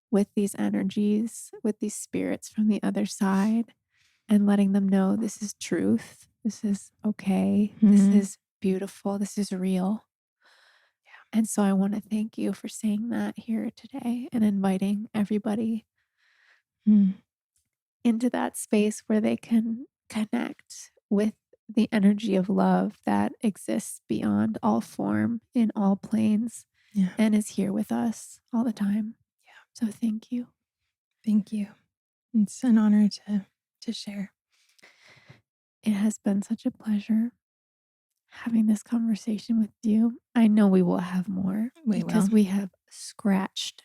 with these energies, with these spirits from the other side, and letting them know this is truth. This is okay. Mm-hmm. This is beautiful. This is real. Yeah. And so I want to thank you for saying that here today and inviting everybody into that space where they can connect with the energy of love that exists beyond all form in all planes
Yeah.
and is here with us all the time.
Yeah.
So thank you.
Thank you. It's an honor to share.
It has been such a pleasure having this conversation with you. I know we will have more because we have scratched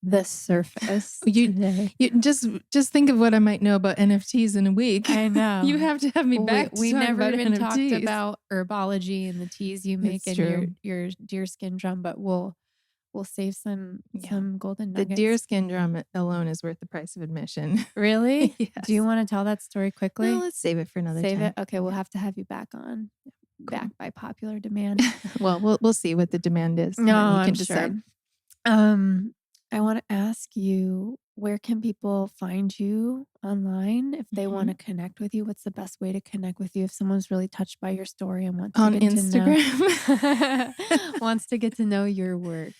the surface today.
You just think of what I might know about NFTs in a week.
I know.
You have to have me back.
We
to talk
never
about
even
NFTs.
talked about herbology and the teas you make
It's
and
true.
your deerskin drum, but we'll save some golden nuggets.
The deerskin drum alone is worth the price of admission.
Really?
Yes.
Do you want to tell that story quickly?
No, let's save it for another time.
Save it? Okay, we'll have to have you back on.
Cool.
Back by popular demand.
Well, we'll see what the demand is.
No,
and then you
I'm
can decide.
Sure. I want to ask you, where can people find you online if they want to connect with you? What's the best way to connect with you if someone's really touched by your story and wants to get
Instagram?
to know wants to get to know your work?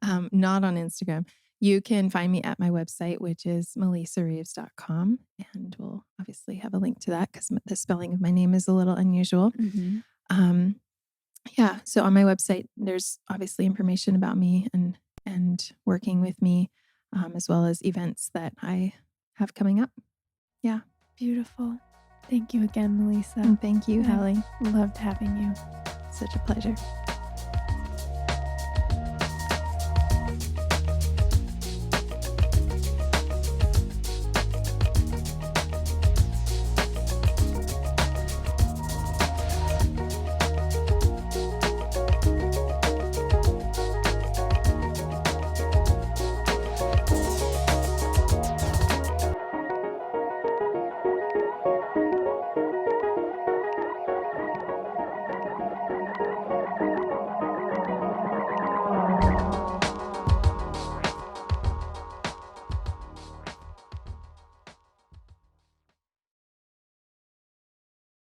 Not on Instagram. You can find me at my website, which is MellisaReeves.com. And we'll obviously have a link to that because the spelling of my name is a little unusual.
Mm-hmm.
So on my website, there's obviously information about me and working with me, as well as events that I have coming up. Yeah.
Beautiful. Thank you again, Mellisa.
And thank you, Hallie.
Loved having you.
Such a pleasure.